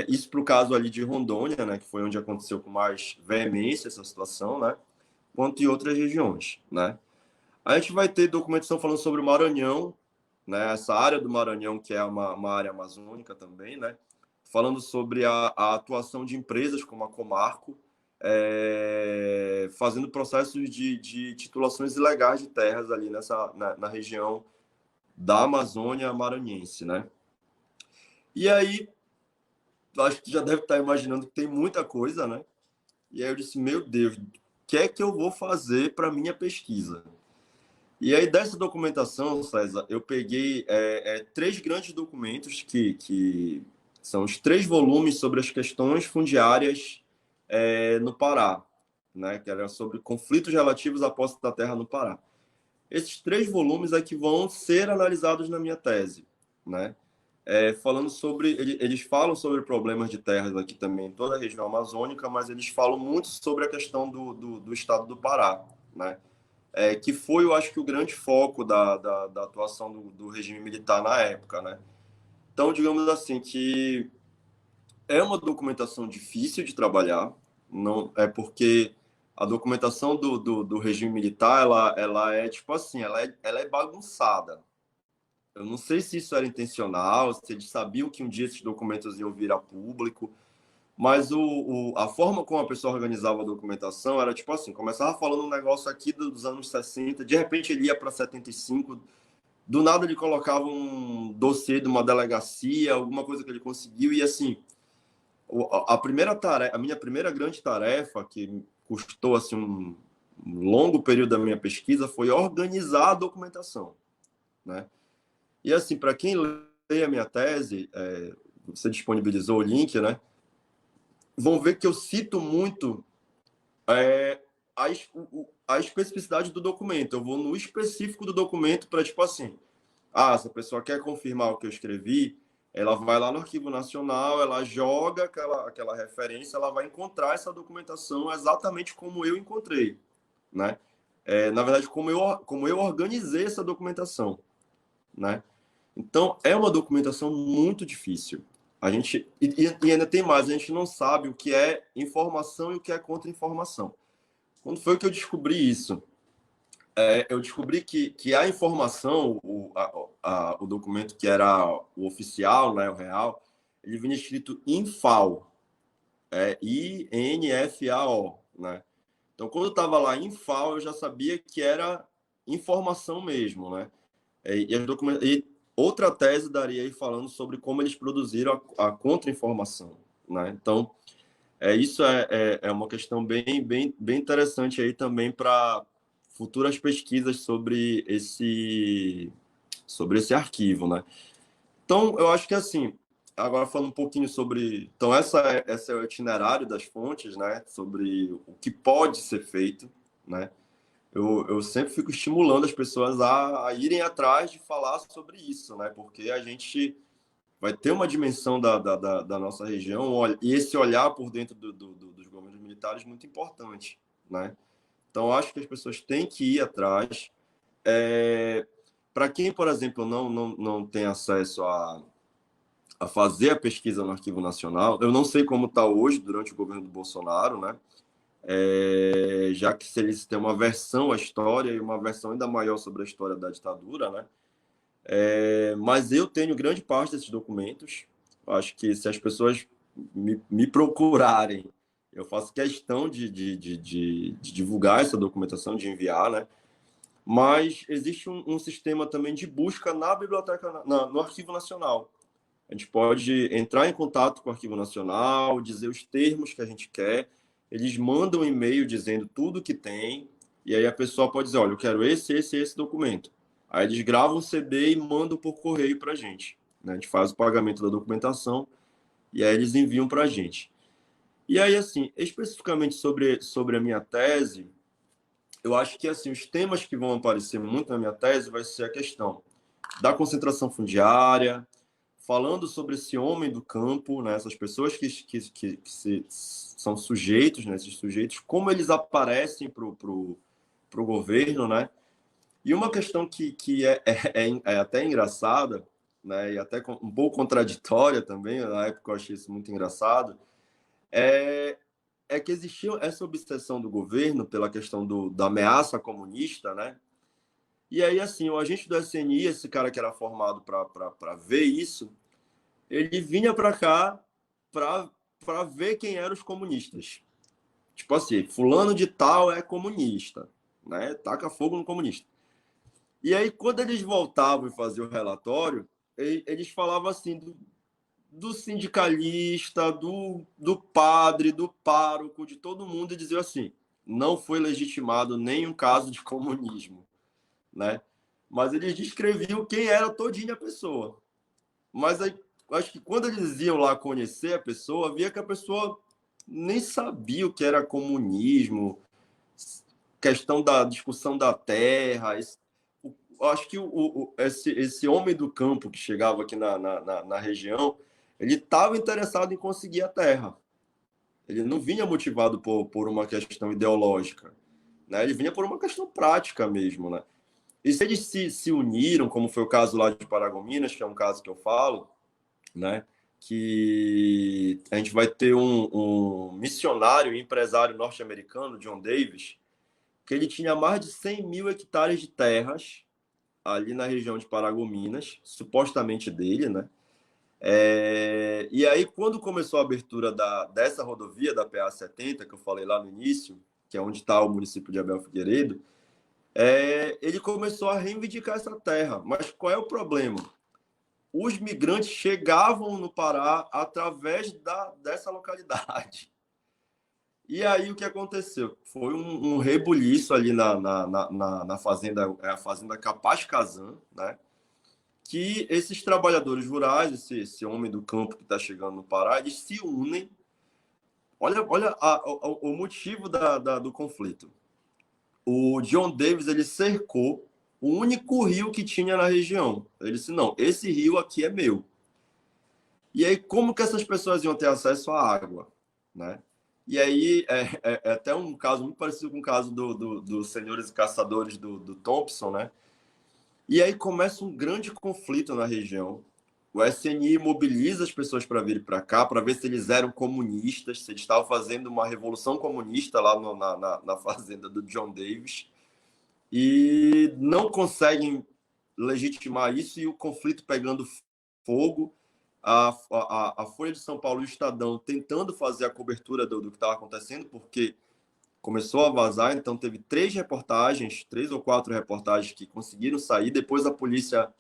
isso para o caso ali de Rondônia, né, que foi onde aconteceu com mais veemência essa situação, né, quanto em outras regiões, né. A gente vai ter documentação falando sobre o Maranhão, né, essa área do Maranhão que é uma área amazônica também, né, falando sobre a atuação de empresas como a Comarco, fazendo processos de titulações ilegais de terras ali na região da Amazônia maranhense, né. E aí acho que já deve estar imaginando que tem muita coisa, né? E aí eu disse, meu Deus, o que é que eu vou fazer para minha pesquisa? E aí dessa documentação, César, eu peguei 3 grandes documentos que são os 3 volumes sobre as questões fundiárias no Pará, né? Que eram sobre conflitos relativos à posse da terra no Pará. Esses 3 volumes é que vão ser analisados na minha tese, né? Falando sobre, eles falam sobre problemas de terras aqui também em toda a região amazônica, mas eles falam muito sobre a questão do estado do Pará, né? Que foi, eu acho que o grande foco da atuação do regime militar na época, né? Então, digamos assim, que é uma documentação difícil de trabalhar, não é porque a documentação do regime militar, ela é tipo assim, ela é bagunçada. Eu não sei se isso era intencional, se eles sabiam que um dia esses documentos iam vir a público, mas a forma como a pessoa organizava a documentação era tipo assim, começava falando um negócio aqui dos anos 60, de repente ele ia para 75, do nada ele colocava um dossiê de uma delegacia, alguma coisa que ele conseguiu, e assim, a minha primeira grande tarefa, que custou assim, um longo período da minha pesquisa foi organizar a documentação, né? E assim, para quem lê a minha tese, você disponibilizou o link, né? Vão ver que eu cito muito a especificidade do documento. Eu vou no específico do documento para, tipo assim, se a pessoa quer confirmar o que eu escrevi, ela vai lá no Arquivo Nacional, ela joga aquela referência, ela vai encontrar essa documentação exatamente como eu encontrei, né? Na verdade, como eu organizei essa documentação, né? Então, é uma documentação muito difícil. A gente, e ainda tem mais, a gente não sabe o que é informação e o que é contra-informação. Quando foi que eu descobri isso? Eu descobri que a informação, o documento que era o oficial, né, o real, ele vinha escrito INFAO, INFAO, né? Então, quando eu estava lá INFAO, eu já sabia que era informação mesmo, né? E outra tese daria aí falando sobre como eles produziram a contra-informação, né? Então, isso é uma questão bem interessante aí também para futuras pesquisas sobre esse arquivo, né? Então, eu acho que assim, agora falando um pouquinho sobre... Então, esse é o itinerário das fontes, né? Sobre o que pode ser feito, né? Eu sempre fico estimulando as pessoas a irem atrás de falar sobre isso, né? Porque a gente vai ter uma dimensão da nossa região e esse olhar por dentro dos governos militares muito importante, né? Então, acho que as pessoas têm que ir atrás. Para quem, por exemplo, não tem acesso a fazer a pesquisa no Arquivo Nacional, eu não sei como está hoje, durante o governo do Bolsonaro, né? Já que se eles têm uma versão à história e uma versão ainda maior sobre a história da ditadura, né? Mas eu tenho grande parte desses documentos. Acho que se as pessoas me procurarem, eu faço questão de divulgar essa documentação, de enviar, né? Mas existe um sistema também de busca na biblioteca, no Arquivo Nacional. A gente pode entrar em contato com o Arquivo Nacional, dizer os termos que a gente quer, eles mandam um e-mail dizendo tudo que tem, e aí a pessoa pode dizer, olha, eu quero esse documento. Aí eles gravam um CD e mandam por correio para a gente, né? A gente faz o pagamento da documentação e aí eles enviam para a gente. E aí, assim, especificamente sobre a minha tese, eu acho que assim, os temas que vão aparecer muito na minha tese vai ser a questão da concentração fundiária, falando sobre esse homem do campo, né, essas pessoas que são sujeitos, né, esses sujeitos, como eles aparecem para o governo, né? E uma questão que é até engraçada, né, e até um pouco contraditória também, na época eu achei isso muito engraçado, é que existia essa obsessão do governo pela questão da ameaça comunista, né? E aí, assim, o agente do SNI, esse cara que era formado para ver isso, ele vinha para cá para ver quem eram os comunistas. Tipo assim, fulano de tal é comunista, né? Taca fogo no comunista. E aí, quando eles voltavam e faziam o relatório, eles falavam assim do sindicalista, do padre, do pároco, de todo mundo, e diziam assim, não foi legitimado nenhum caso de comunismo, né? Mas eles descreviam quem era todinha a pessoa. Mas aí, acho que quando eles iam lá conhecer a pessoa, via que a pessoa nem sabia o que era comunismo, questão da discussão da terra. Acho que esse homem do campo que chegava aqui na região, ele estava interessado em conseguir a terra. Ele não vinha motivado por uma questão ideológica, né? Ele vinha por uma questão prática mesmo, né? E se eles se uniram, como foi o caso lá de Paragominas, que é um caso que eu falo, né? Que a gente vai ter um missionário e empresário norte-americano, John Davis, que ele tinha mais de 100 mil hectares de terras ali na região de Paragominas, supostamente dele, né? E aí, quando começou a abertura dessa rodovia, da PA-70, que eu falei lá no início, que é onde está o município de Abel Figueiredo, ele começou a reivindicar essa terra. Mas qual é o problema? Os migrantes chegavam no Pará através dessa localidade. E aí o que aconteceu? Foi um rebuliço ali na fazenda, a fazenda Capaz Kazan, né? Que esses trabalhadores rurais, esse homem do campo que está chegando no Pará, eles se unem. Olha o motivo do conflito. O John Davis ele cercou o único rio que tinha na região. Ele disse: não, esse rio aqui é meu. E aí, como que essas pessoas iam ter acesso à água, né? E aí, é até um caso muito parecido com o caso dos senhores caçadores do Thompson, né? E aí começa um grande conflito na região. O SNI mobiliza as pessoas para vir para cá, para ver se eles eram comunistas, se eles estavam fazendo uma revolução comunista lá na fazenda do John Davis. E não conseguem legitimar isso, e o conflito pegando fogo. A Folha de São Paulo e o Estadão tentando fazer a cobertura do que estava acontecendo, porque começou a vazar, então teve 3 ou 4 reportagens que conseguiram sair. Depois a polícia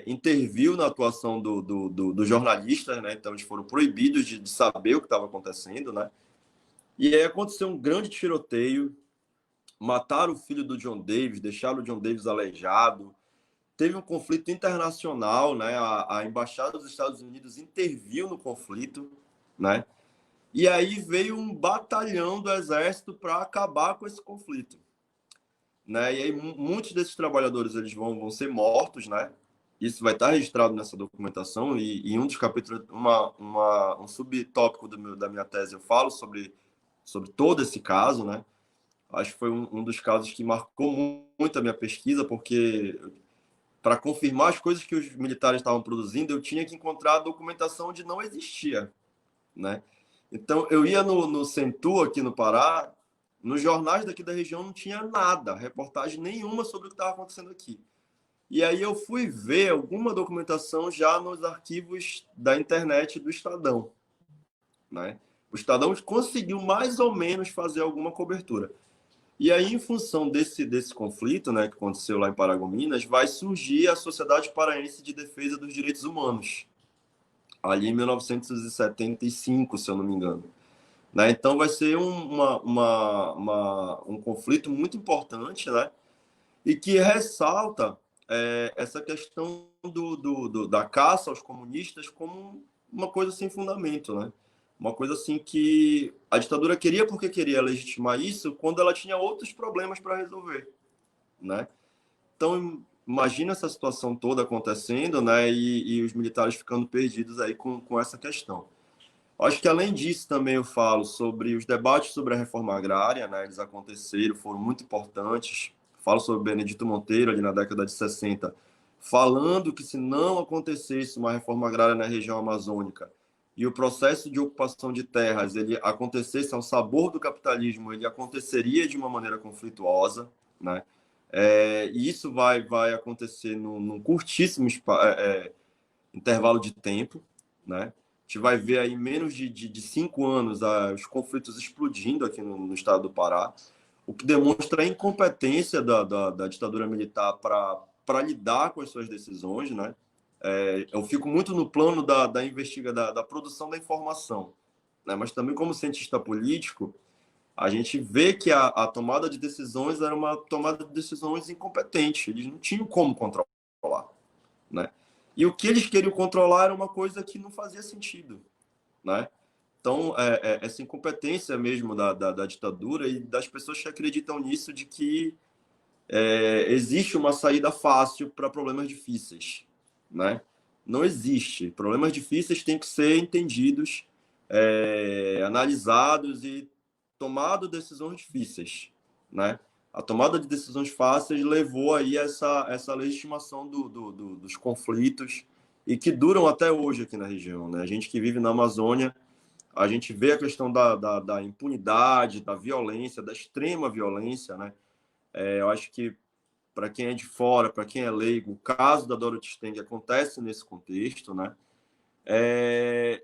interviu na atuação do jornalistas, né? Então eles foram proibidos de saber o que estava acontecendo, né? E aí aconteceu um grande tiroteio, mataram o filho do John Davis, deixaram o John Davis aleijado. Teve um conflito internacional, né? A embaixada dos Estados Unidos interviu no conflito, né? E aí veio um batalhão do exército para acabar com esse conflito, né? E aí muitos desses trabalhadores eles vão ser mortos, né? Isso vai estar registrado nessa documentação, e em um dos capítulos, um subtópico da minha tese, eu falo sobre todo esse caso, né? Acho que foi um dos casos que marcou muito a minha pesquisa, porque para confirmar as coisas que os militares estavam produzindo, eu tinha que encontrar a documentação onde não existia, né? Então, eu ia no Centur, aqui no Pará, nos jornais daqui da região não tinha nada, reportagem nenhuma sobre o que estava acontecendo aqui. E aí eu fui ver alguma documentação já nos arquivos da internet do Estadão, né? O Estadão conseguiu mais ou menos fazer alguma cobertura. E aí, em função desse conflito, né, que aconteceu lá em Paragominas, vai surgir a Sociedade Paraense de Defesa dos Direitos Humanos, ali em 1975, se eu não me engano. Né? Então, vai ser um conflito muito importante, né? E que ressalta essa questão da caça aos comunistas como uma coisa sem fundamento, né? Uma coisa assim que a ditadura queria porque queria legitimar isso, quando ela tinha outros problemas para resolver, né? Então, imagina essa situação toda acontecendo, né? E os militares ficando perdidos aí com essa questão. Acho que além disso também eu falo sobre os debates sobre a reforma agrária, né? Eles aconteceram, foram muito importantes. Falo sobre Benedito Monteiro ali na década de 60, falando que se não acontecesse uma reforma agrária na região amazônica e o processo de ocupação de terras ele acontecesse ao sabor do capitalismo, ele aconteceria de uma maneira conflituosa, né? E isso vai acontecer num curtíssimo intervalo de tempo, né? A gente vai ver aí em menos de 5 anos os conflitos explodindo aqui no estado do Pará, o que demonstra a incompetência da ditadura militar para lidar com as suas decisões, né? Eu fico muito no plano da produção da informação, né? Mas também como cientista político, a gente vê que a tomada de decisões era uma tomada de decisões incompetente, eles não tinham como controlar, né? E o que eles queriam controlar era uma coisa que não fazia sentido, né? Então, essa incompetência mesmo da ditadura e das pessoas que acreditam nisso, de que existe uma saída fácil para problemas difíceis, né? Não existe. Problemas difíceis têm que ser entendidos, analisados e tomado decisões difíceis, né? A tomada de decisões fáceis levou aí essa legitimação dos conflitos e que duram até hoje aqui na região, né? A gente que vive na Amazônia, a gente vê a questão da impunidade, da violência, da extrema violência, né? Eu acho que para quem é de fora, para quem é leigo, o caso da Dorothy Stang acontece nesse contexto, né?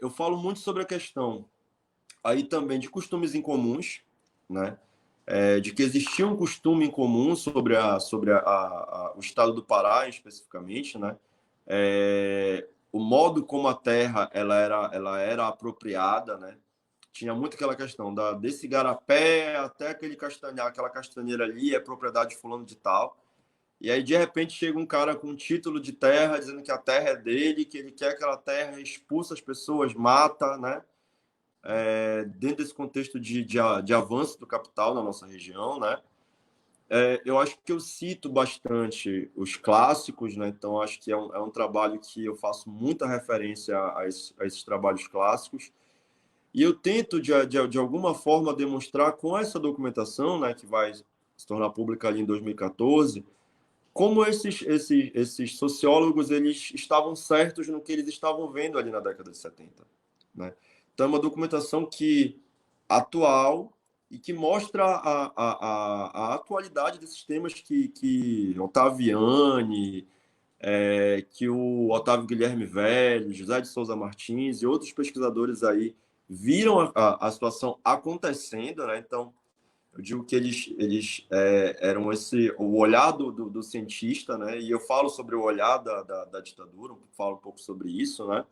Eu falo muito sobre a questão aí também de costumes incomuns, né? De que existia um costume em comum sobre o estado do Pará, especificamente, né? O modo como a terra ela era apropriada, né? tinha muito aquela questão desse igarapé até aquela castanheira ali é propriedade de fulano de tal. E aí, de repente, chega um cara com um título de terra, dizendo que a terra é dele, que ele quer aquela terra, expulsa as pessoas, mata, né? Dentro desse contexto de avanço do capital na nossa região, né? Eu acho que eu cito bastante os clássicos, né? Então, acho que é um trabalho que eu faço muita referência a esses trabalhos clássicos. E eu tento, de alguma forma, demonstrar com essa documentação, né, que vai se tornar pública ali em 2014, como esses sociólogos eles estavam certos no que eles estavam vendo ali na década de 70. Né? Então, é uma documentação atual e que mostra a atualidade desses temas que Ottaviani, que o Otávio Guilherme Velho, José de Souza Martins e outros pesquisadores aí viram a situação acontecendo, né? Então, eu digo que eles eram o olhar do cientista, né? E eu falo sobre o olhar da ditadura, falo um pouco sobre isso, né?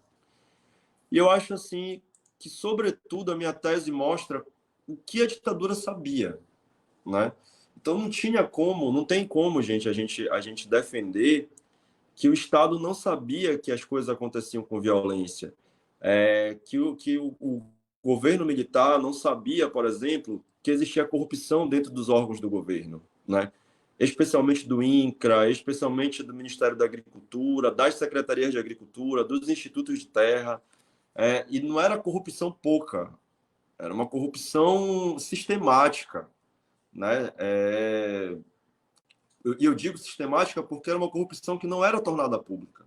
E eu acho, assim, que, sobretudo, a minha tese mostra o que a ditadura sabia, né? Então, não tem como, gente, a gente defender que o Estado não sabia que as coisas aconteciam com violência, que o governo militar não sabia, por exemplo, que existia corrupção dentro dos órgãos do governo, né? Especialmente do INCRA, especialmente do Ministério da Agricultura, das secretarias de Agricultura, dos institutos de terra, e não era corrupção pouca, era uma corrupção sistemática, né? E eu digo sistemática porque era uma corrupção que não era tornada pública,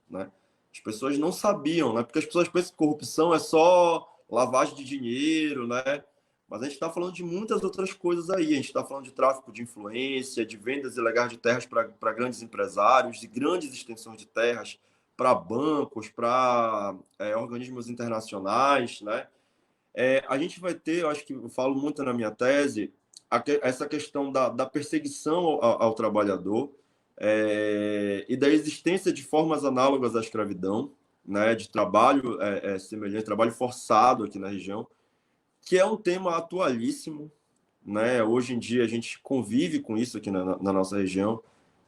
né? As pessoas não sabiam, né? Porque as pessoas pensam que corrupção é só lavagem de dinheiro, né? Mas a gente está falando de muitas outras coisas aí. A gente está falando de tráfico de influência, de vendas ilegais de terras para grandes empresários, de grandes extensões de terras para bancos, para organismos internacionais, né? A gente vai ter, eu acho que eu falo muito na minha tese, essa questão da perseguição ao trabalhador, e da existência de formas análogas à escravidão, né, de trabalho semelhante, trabalho forçado aqui na região, que é um tema atualíssimo, né? Hoje em dia a gente convive com isso aqui na nossa região.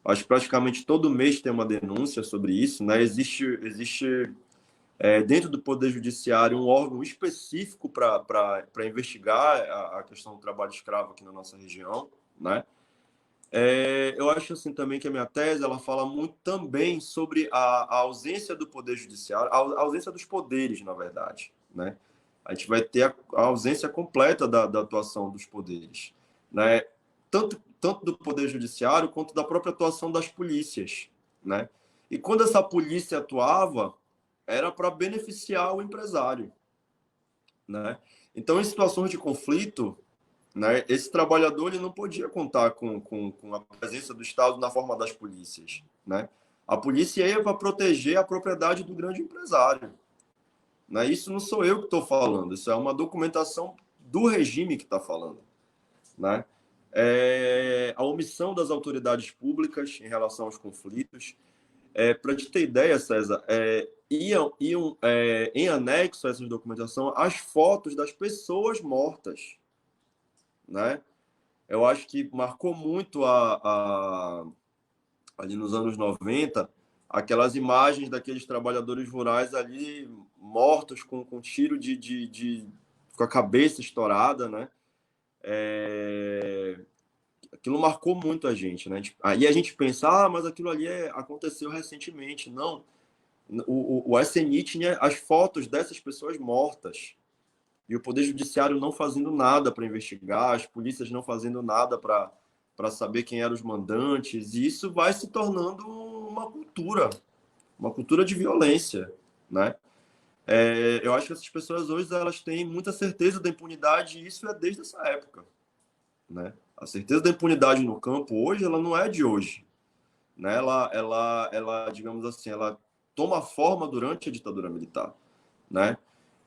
Acho que praticamente todo mês tem uma denúncia sobre isso, né? Existe dentro do Poder Judiciário um órgão específico para investigar a questão do trabalho escravo aqui na nossa região, né? Eu acho assim também que a minha tese ela fala muito também sobre a ausência do Poder Judiciário, a ausência dos poderes, na verdade, né? A gente vai ter a ausência completa da atuação dos poderes, né? Tanto do Poder Judiciário quanto da própria atuação das polícias, né? E quando essa polícia atuava, era para beneficiar o empresário, né? Então, em situações de conflito, né, esse trabalhador ele não podia contar com a presença do Estado na forma das polícias, né? A polícia ia para proteger a propriedade do grande empresário, né? Isso não sou eu que estou falando, isso é uma documentação do regime que está falando, né? A omissão das autoridades públicas em relação aos conflitos. Para te ter ideia, César, iam em anexo a essa documentação as fotos das pessoas mortas, né? Eu acho que marcou muito ali nos anos 90 aquelas imagens daqueles trabalhadores rurais ali mortos com tiro com a cabeça estourada, né? Aquilo marcou muito a gente, né? Aí a gente pensa, mas aquilo ali aconteceu recentemente. Não, o SNI tinha as fotos dessas pessoas mortas e o Poder Judiciário não fazendo nada para investigar, as polícias não fazendo nada para saber quem eram os mandantes, e isso vai se tornando uma cultura de violência, né? Eu acho que essas pessoas hoje elas têm muita certeza da impunidade, e isso é desde essa época, né? A certeza da impunidade no campo hoje, ela não é de hoje, né? Ela, digamos assim, ela toma forma durante a ditadura militar, né?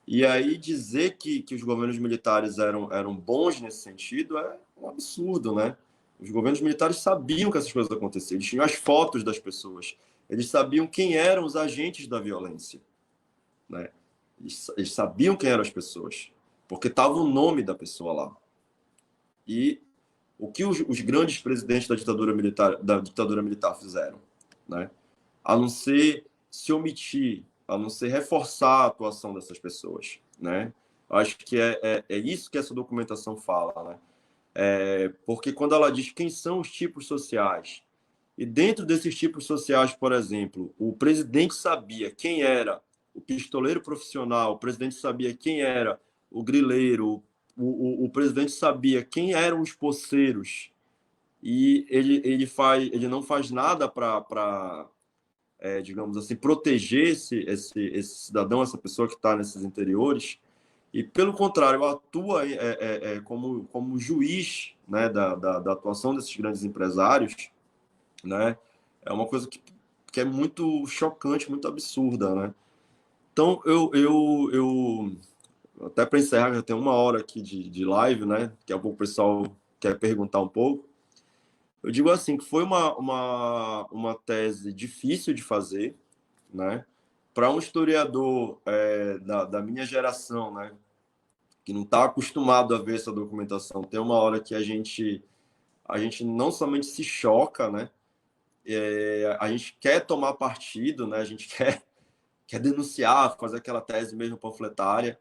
E aí dizer que os governos militares eram bons nesse sentido é um absurdo, né? Os governos militares sabiam que essas coisas aconteciam, eles tinham as fotos das pessoas, eles sabiam quem eram os agentes da violência, né? Eles sabiam quem eram as pessoas. porque estava o nome da pessoa lá. E o que os grandes presidentes da ditadura militar fizeram, né? A não ser se omitir, a não ser reforçar a atuação dessas pessoas, né? Acho que é isso que essa documentação fala, né? Porque quando ela diz quem são os tipos sociais, e dentro desses tipos sociais, por exemplo, o presidente sabia quem era o pistoleiro profissional, o presidente sabia quem era o grileiro, o presidente sabia quem eram os poceiros, e ele não faz nada para, digamos assim, proteger esse cidadão, essa pessoa que está nesses interiores, e, pelo contrário, atua como juiz, né, da atuação desses grandes empresários, né? É uma coisa que é muito chocante, muito absurda, né? Então, eu até para encerrar, já tem 1 hora aqui de live, né? Daqui a pouco o pessoal quer perguntar um pouco. Eu digo assim, que foi uma tese difícil de fazer, né? Para um historiador da minha geração, né? Que não está acostumado a ver essa documentação, tem 1 hora que a gente não somente se choca, né? A gente quer tomar partido, né? A gente quer denunciar, fazer aquela tese mesmo panfletária,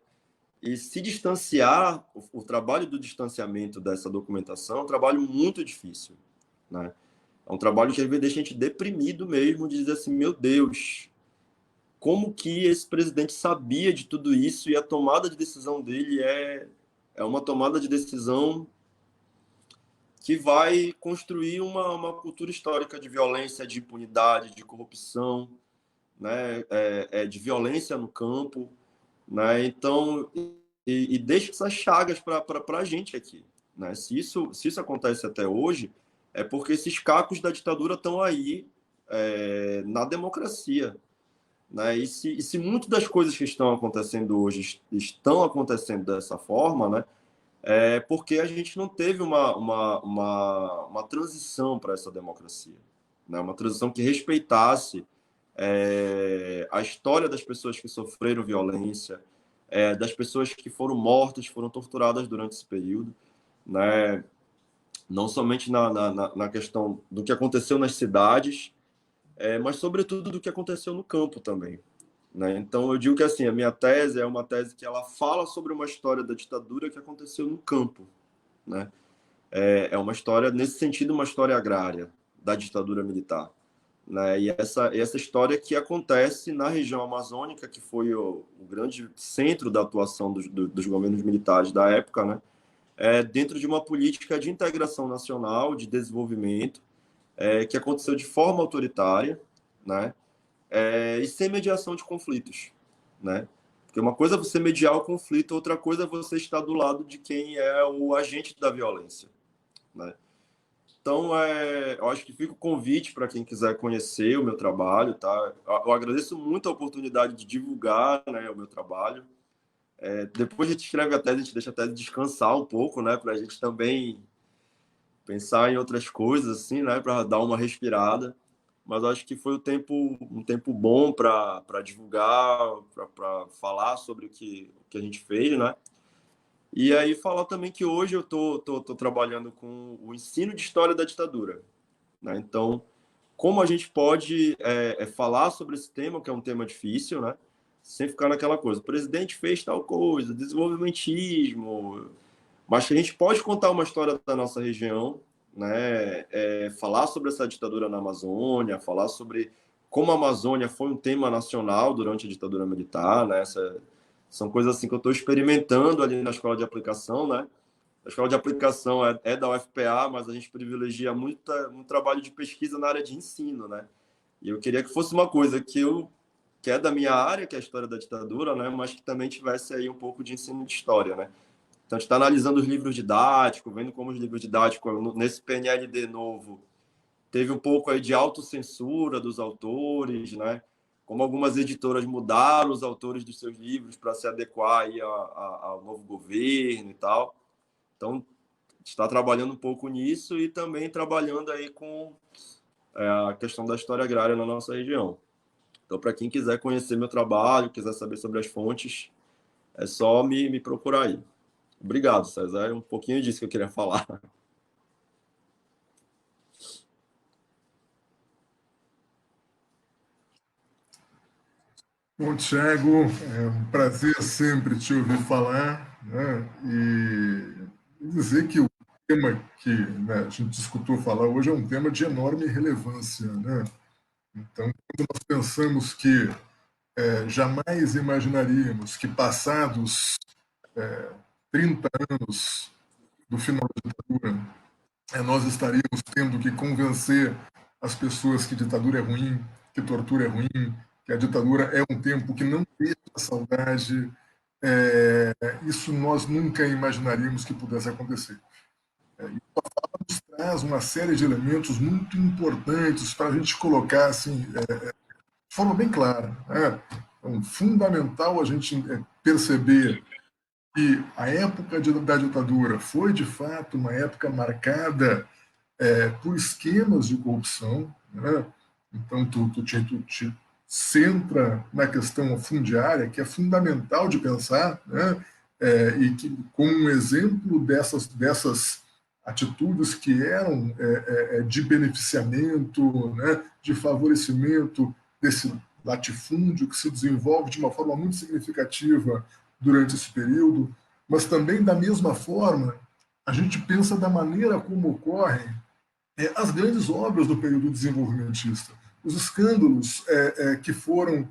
e se distanciar. O trabalho do distanciamento dessa documentação é um trabalho muito difícil, né? É um trabalho que às vezes deixa a gente deprimido mesmo, de dizer assim, meu Deus, como que esse presidente sabia de tudo isso, e a tomada de decisão dele é uma tomada de decisão que vai construir uma cultura histórica de violência, de impunidade, de corrupção, né? De violência no campo, né? Então, deixa essas chagas para a gente aqui, né? Se isso acontece até hoje, é porque esses cacos da ditadura estão aí, na democracia, né? E se muitas das coisas que estão acontecendo hoje estão acontecendo dessa forma, né? Porque a gente não teve uma transição para essa democracia, né? Uma transição que respeitasse a história das pessoas que sofreram violência, das pessoas que foram mortas, foram torturadas durante esse período, né? Não somente na questão do que aconteceu nas cidades, mas sobretudo do que aconteceu no campo também, né? Então eu digo que assim, a minha tese é uma tese que ela fala sobre uma história da ditadura que aconteceu no campo, né? É uma história, nesse sentido, uma história agrária da ditadura militar, né? E essa história que acontece na região amazônica, que foi o grande centro da atuação dos governos militares da época, né? Dentro de uma política de integração nacional, de desenvolvimento, que aconteceu de forma autoritária, né? E sem mediação de conflitos, né? Porque uma coisa é você mediar o conflito, outra coisa é você estar do lado de quem é o agente da violência, né? Então, eu acho que fica o convite para quem quiser conhecer o meu trabalho, tá? Eu agradeço muito a oportunidade de divulgar, né, o meu trabalho. Depois a gente escreve a tese, a gente deixa a tese descansar um pouco, né, para a gente também pensar em outras coisas, assim, né, para dar uma respirada. Mas acho que foi um tempo bom para divulgar, para falar sobre o que a gente fez, né? E aí falar também que hoje eu tô trabalhando com o ensino de história da ditadura, né? Então, como a gente pode falar sobre esse tema, que é um tema difícil, né? Sem ficar naquela coisa, o presidente fez tal coisa, desenvolvimentismo, mas que a gente pode contar uma história da nossa região, né? Falar sobre essa ditadura na Amazônia, falar sobre como a Amazônia foi um tema nacional durante a ditadura militar, né? São coisas assim que eu estou experimentando ali na escola de aplicação, né? A escola de aplicação é da UFPA, mas a gente privilegia muito um trabalho de pesquisa na área de ensino, né? E eu queria que fosse uma coisa que é da minha área, que é a história da ditadura, né? Mas que também tivesse aí um pouco de ensino de história, né? Então, a gente está analisando os livros didáticos, vendo como os livros didáticos, nesse PNLD novo, teve um pouco aí de autocensura dos autores, né? Como algumas editoras mudaram os autores dos seus livros para se adequar aí ao novo governo e tal. Então, está trabalhando um pouco nisso e também trabalhando aí com a questão da história agrária na nossa região. Então, para quem quiser conhecer meu trabalho, quiser saber sobre as fontes, é só me procurar aí. Obrigado, César. É um pouquinho disso que eu queria falar. Bom, Thiago, é um prazer sempre te ouvir falar, né? E dizer que o tema que, né, a gente escutou falar hoje é um tema de enorme relevância, né? Então, quando nós pensamos que jamais imaginaríamos que passados 30 anos do final da ditadura, nós estaríamos tendo que convencer as pessoas que ditadura é ruim, que tortura é ruim, que a ditadura é um tempo que não deixa saudade. Isso nós nunca imaginaríamos que pudesse acontecer. Nos traz uma série de elementos muito importantes para a gente colocar assim, de forma bem clara. Né? Então, fundamental a gente perceber que a época da ditadura foi, de fato, uma época marcada por esquemas de corrupção. Né? Então, tu te centra na questão fundiária, que é fundamental de pensar, né? E que, como um exemplo dessas atitudes que eram de beneficiamento, né? De favorecimento desse latifúndio que se desenvolve de uma forma muito significativa durante esse período, mas também, da mesma forma, a gente pensa da maneira como ocorrem as grandes obras do período desenvolvimentista, os escândalos que foram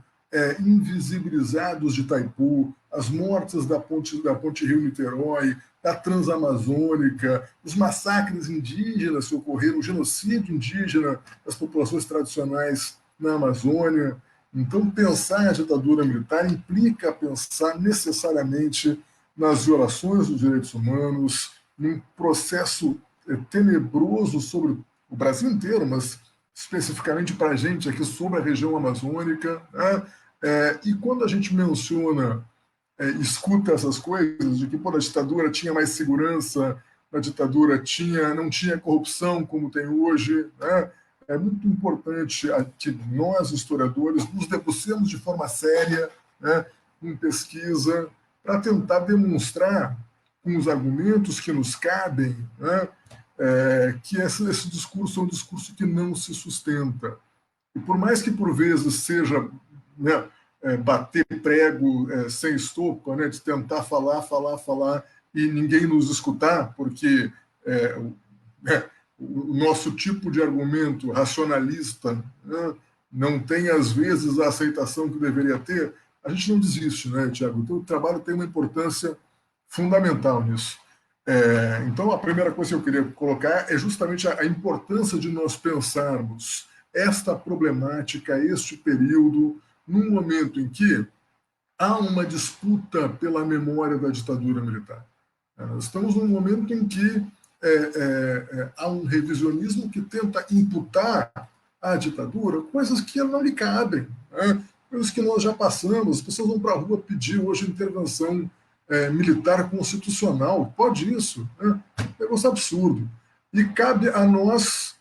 invisibilizados de Itaipu, as mortes da ponte Rio-Niterói, da Transamazônica, os massacres indígenas que ocorreram, o genocídio indígena das populações tradicionais na Amazônia. Então, pensar a ditadura militar implica pensar necessariamente nas violações dos direitos humanos, num processo tenebroso sobre o Brasil inteiro, mas especificamente para a gente aqui sobre a região amazônica. Né? E quando a gente menciona, escuta essas coisas, de que pô, a ditadura tinha mais segurança, a ditadura não tinha corrupção como tem hoje, né? É muito importante que nós, historiadores, nos debrucemos de forma séria, né, em pesquisa, para tentar demonstrar, com os argumentos que nos cabem, né, que esse discurso é um discurso que não se sustenta. E por mais que, por vezes, seja, né, bater prego sem estopa, né, de tentar falar, e ninguém nos escutar, porque o nosso tipo de argumento racionalista, né, não tem, às vezes, a aceitação que deveria ter, a gente não desiste, né, Tiago? Então, o trabalho tem uma importância fundamental nisso. Então, a primeira coisa que eu queria colocar é justamente a importância de nós pensarmos esta problemática, este período, num momento em que há uma disputa pela memória da ditadura militar. Nós estamos num momento em que há um revisionismo que tenta imputar à ditadura coisas que não lhe cabem, né? Coisas que nós já passamos. As pessoas vão para a rua pedir hoje intervenção militar constitucional. Pode isso? Né? É um negócio absurdo. E cabe a nós,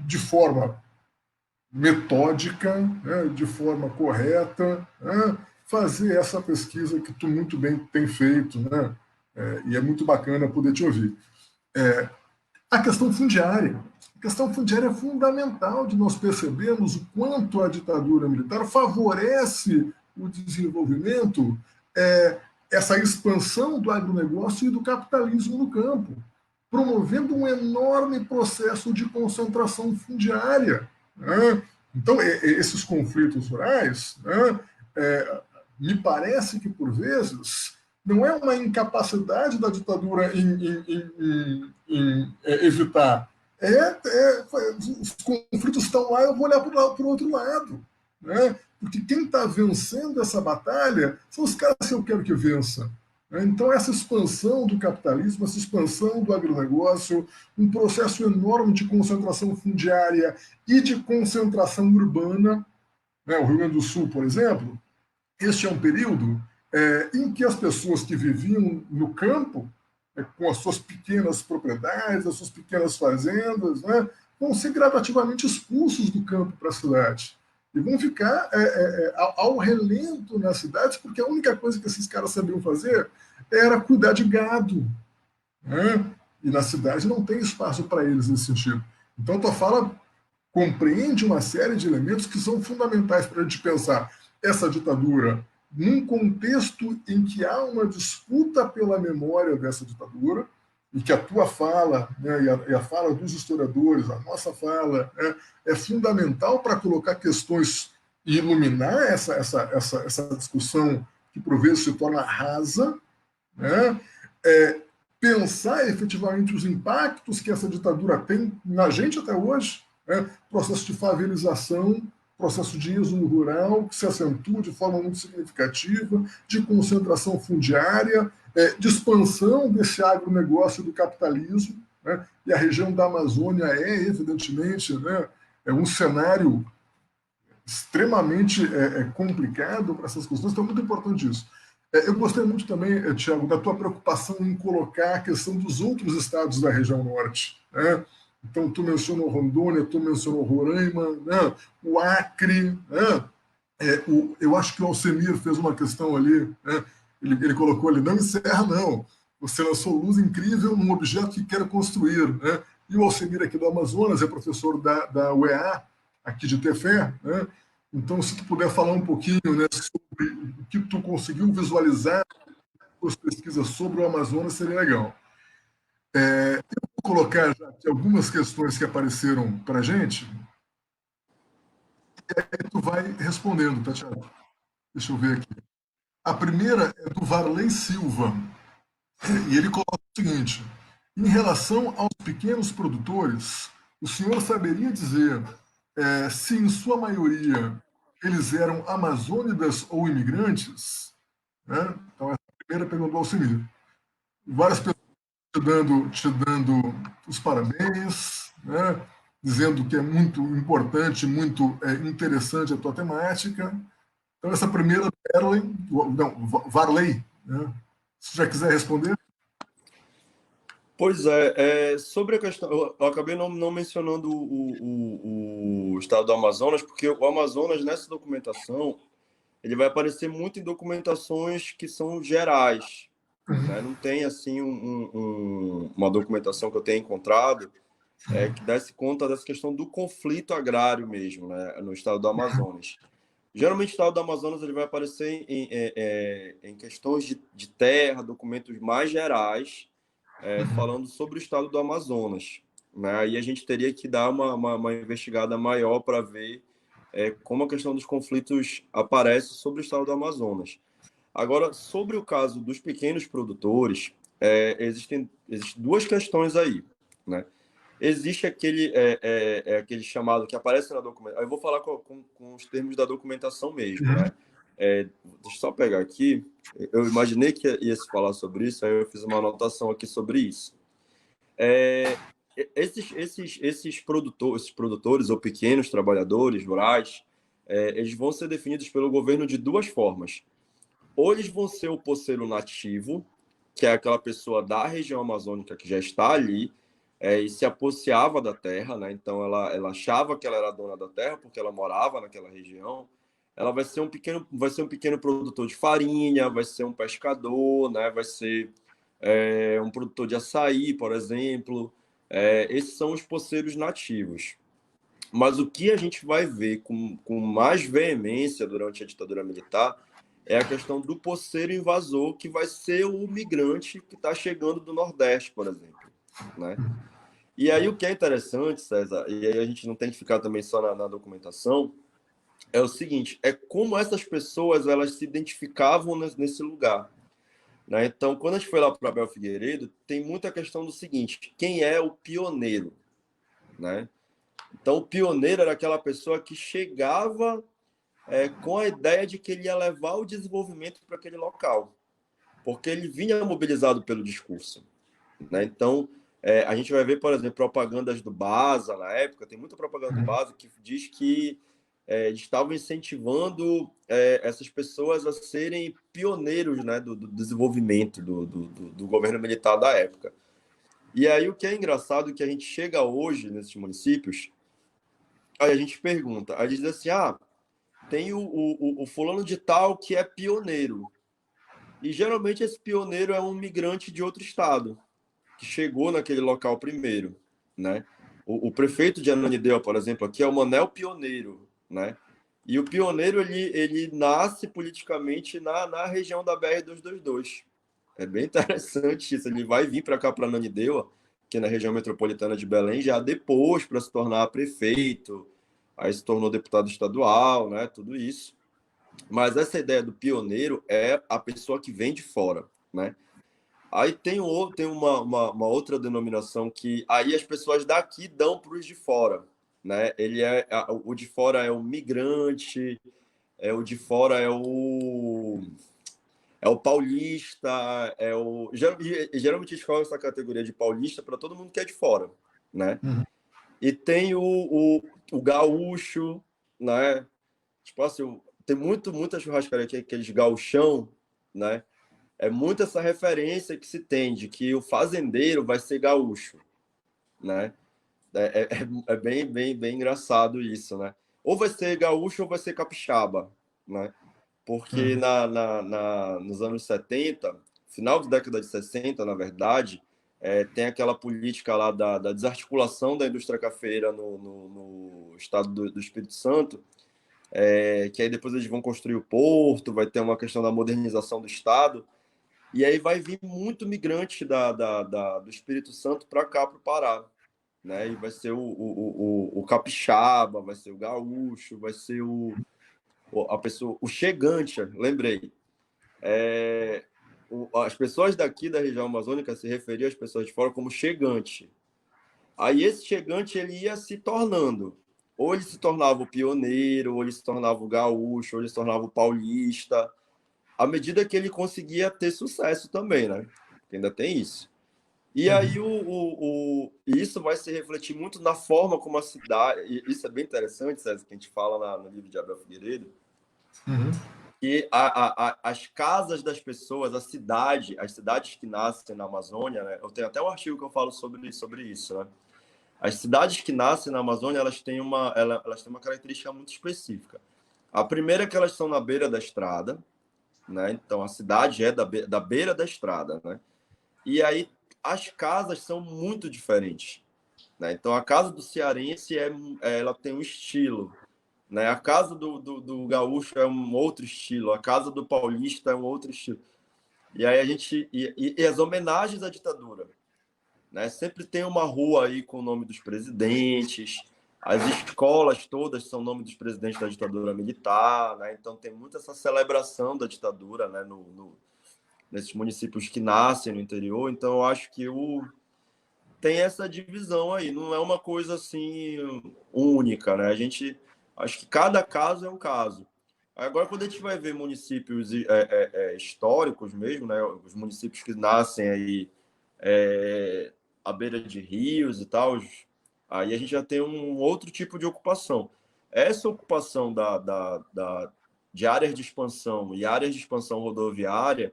de forma metódica, né, de forma correta, né, fazer essa pesquisa que tu muito bem tem feito, né? E é muito bacana poder te ouvir. A questão fundiária. A questão fundiária é fundamental de nós percebermos o quanto a ditadura militar favorece o desenvolvimento, essa expansão do agronegócio e do capitalismo no campo, promovendo um enorme processo de concentração fundiária. Né? Então, esses conflitos rurais, né, me parece que, por vezes, não é uma incapacidade da ditadura em evitar. Os conflitos estão lá, eu vou olhar para o outro lado. Né? Porque quem está vencendo essa batalha são os caras que eu quero que vença. Então, essa expansão do capitalismo, essa expansão do agronegócio, um processo enorme de concentração fundiária e de concentração urbana, né? O Rio Grande do Sul, por exemplo, este é um período em que as pessoas que viviam no campo, com as suas pequenas propriedades, as suas pequenas fazendas, né, vão ser gradativamente expulsos do campo para a cidade. E vão ficar ao relento nas cidades, porque a única coisa que esses caras sabiam fazer era cuidar de gado, né? E na cidade não tem espaço para eles nesse sentido. Então, tua fala compreende uma série de elementos que são fundamentais para a gente pensar essa ditadura num contexto em que há uma disputa pela memória dessa ditadura, e que a tua fala, né, e a fala dos historiadores, a nossa fala, né, é fundamental para colocar questões e iluminar essa discussão que por vezes se torna rasa, né, pensar efetivamente os impactos que essa ditadura tem na gente até hoje, né, processo de favelização, processo de êxodo rural que se acentua de forma muito significativa, de concentração fundiária, de expansão desse agronegócio do capitalismo, né? E a região da Amazônia é, evidentemente, né, um cenário extremamente complicado para essas questões, então é muito importante isso. Eu gostei muito também, Tiago, da tua preocupação em colocar a questão dos outros estados da região norte, né? Então, tu mencionou Rondônia, tu mencionou Roraima, né? O Acre, né? Eu acho que o Alcemir fez uma questão ali, né? Ele colocou ali, não encerra não, você lançou luz incrível num objeto que quer construir, né? E o Alcemir aqui do Amazonas é professor da UEA, aqui de Tefé, né? Então, se tu puder falar um pouquinho, né, sobre o que tu conseguiu visualizar com as pesquisas sobre o Amazonas, seria legal. Eu vou colocar já aqui algumas questões que apareceram para a gente, e aí tu vai respondendo, tá, Thiago? Deixa eu ver aqui. A primeira é do Varley Silva, e ele coloca o seguinte: em relação aos pequenos produtores, o senhor saberia dizer se, em sua maioria, eles eram amazônidas ou imigrantes? Né? Então, essa é a primeira pergunta do Alcemir. Várias pessoas te dando os parabéns, né? Dizendo que é muito importante, muito interessante a tua temática. Então, essa primeira, Varley, né? Se já quiser responder. Pois sobre a questão, eu acabei não mencionando o estado do Amazonas, porque o Amazonas, nessa documentação, ele vai aparecer muito em documentações que são gerais, né? Não tem, assim, uma documentação que eu tenha encontrado que desse conta dessa questão do conflito agrário mesmo, né, no estado do Amazonas. Geralmente, o estado do Amazonas ele vai aparecer em questões de terra, documentos mais gerais, falando sobre o estado do Amazonas. Né? Aí a gente teria que dar uma investigada maior para ver como a questão dos conflitos aparece sobre o estado do Amazonas. Agora, sobre o caso dos pequenos produtores, existem duas questões aí. Né? Existe aquele chamado que aparece na documentação. Eu vou falar com os termos da documentação mesmo. Né? Deixa eu só pegar aqui. Eu imaginei que ia se falar sobre isso, aí eu fiz uma anotação aqui sobre isso. Esses produtores ou pequenos trabalhadores rurais, eles vão ser definidos pelo governo de duas formas. Ou eles vão ser o poceiro nativo, que é aquela pessoa da região amazônica que já está ali e se apossava da terra, né? Então ela achava que ela era dona da terra porque ela morava naquela região. Ela vai ser um pequeno produtor de farinha, vai ser um pescador, né? Vai ser um produtor de açaí, por exemplo. Esses são os poceiros nativos. Mas o que a gente vai ver com mais veemência durante a ditadura militar é a questão do poceiro invasor, que vai ser o migrante que está chegando do Nordeste, por exemplo. Né? E aí o que é interessante, César, e aí a gente não tem que ficar também só na documentação, é o seguinte, é como essas pessoas elas se identificavam nesse lugar. Né? Então, quando a gente foi lá para Abel Figueiredo, tem muita questão do seguinte, quem é o pioneiro? Né? Então, o pioneiro era aquela pessoa que chegava com a ideia de que ele ia levar o desenvolvimento para aquele local, porque ele vinha mobilizado pelo discurso. Né? Então, a gente vai ver, por exemplo, propagandas do BASA na época, tem muita propaganda do BASA que diz que estavam incentivando essas pessoas a serem pioneiros, né, do desenvolvimento do governo militar da época. E aí o que é engraçado é que a gente chega hoje nesses municípios, aí a gente pergunta, aí diz assim, tem o fulano de tal que é pioneiro. E geralmente esse pioneiro é um migrante de outro estado, que chegou naquele local primeiro, né? O prefeito de Ananindeua, por exemplo, aqui é o Manel Pioneiro, né? E o pioneiro, ele nasce politicamente na região da BR-222. É bem interessante isso. Ele vai vir para cá, para Ananindeua, que é na região metropolitana de Belém, já depois para se tornar prefeito, aí se tornou deputado estadual, né? Tudo isso. Mas essa ideia do pioneiro é a pessoa que vem de fora, né? Aí tem uma outra denominação que aí as pessoas daqui dão para os de fora, né? O de fora é o migrante, o de fora é o paulista, geralmente escolhe essa categoria de paulista para todo mundo que é de fora, né? Uhum. E tem o gaúcho, né? Tipo assim, tem muita churrascaria aqui, aqueles gauchão, né? É muito essa referência que se tem de que o fazendeiro vai ser gaúcho, né? É bem engraçado isso, né? Ou vai ser gaúcho ou vai ser capixaba, né? Porque Uhum. nos anos 70, final da década de 60, na verdade, tem aquela política lá da desarticulação da indústria cafeira no estado do Espírito Santo, que aí depois eles vão construir o porto, vai ter uma questão da modernização do estado, e aí vai vir muito migrante do Espírito Santo para cá, para o Pará, né? E vai ser o capixaba, vai ser o gaúcho, vai ser a pessoa, o chegante, lembrei. As pessoas daqui da região amazônica se referiam às pessoas de fora como chegante. Aí esse chegante ele ia se tornando, ou ele se tornava o pioneiro, ou ele se tornava o gaúcho, ou ele se tornava o paulista, à medida que ele conseguia ter sucesso também, né? Porque ainda tem isso. E aí Uhum. isso vai se refletir muito na forma como a cidade. E isso é bem interessante, César, que a gente fala no livro de Abel Figueiredo, Uhum. que as casas das pessoas, as cidades que nascem na Amazônia, né? Eu tenho até um artigo que eu falo sobre isso, né? As cidades que nascem na Amazônia, elas têm uma característica muito específica. A primeira é que elas estão na beira da estrada, né? Então a cidade é da beira da estrada, né? E aí as casas são muito diferentes, né? Então a casa do cearense ela tem um estilo, né? A casa do gaúcho é um outro estilo, a casa do paulista é um outro estilo. E aí e as homenagens à ditadura, né? Sempre tem uma rua aí com o nome dos presidentes, as escolas todas são nome dos presidentes da ditadura militar, né? Então tem muita essa celebração da ditadura, né? Nesses municípios que nascem no interior. Então eu acho que tem essa divisão aí, não é uma coisa assim única, né? Acho que cada caso é um caso. Agora, quando a gente vai ver municípios históricos mesmo, né? Os municípios que nascem aí à beira de rios e tal, aí a gente já tem um outro tipo de ocupação. Essa ocupação de áreas de expansão e áreas de expansão rodoviária,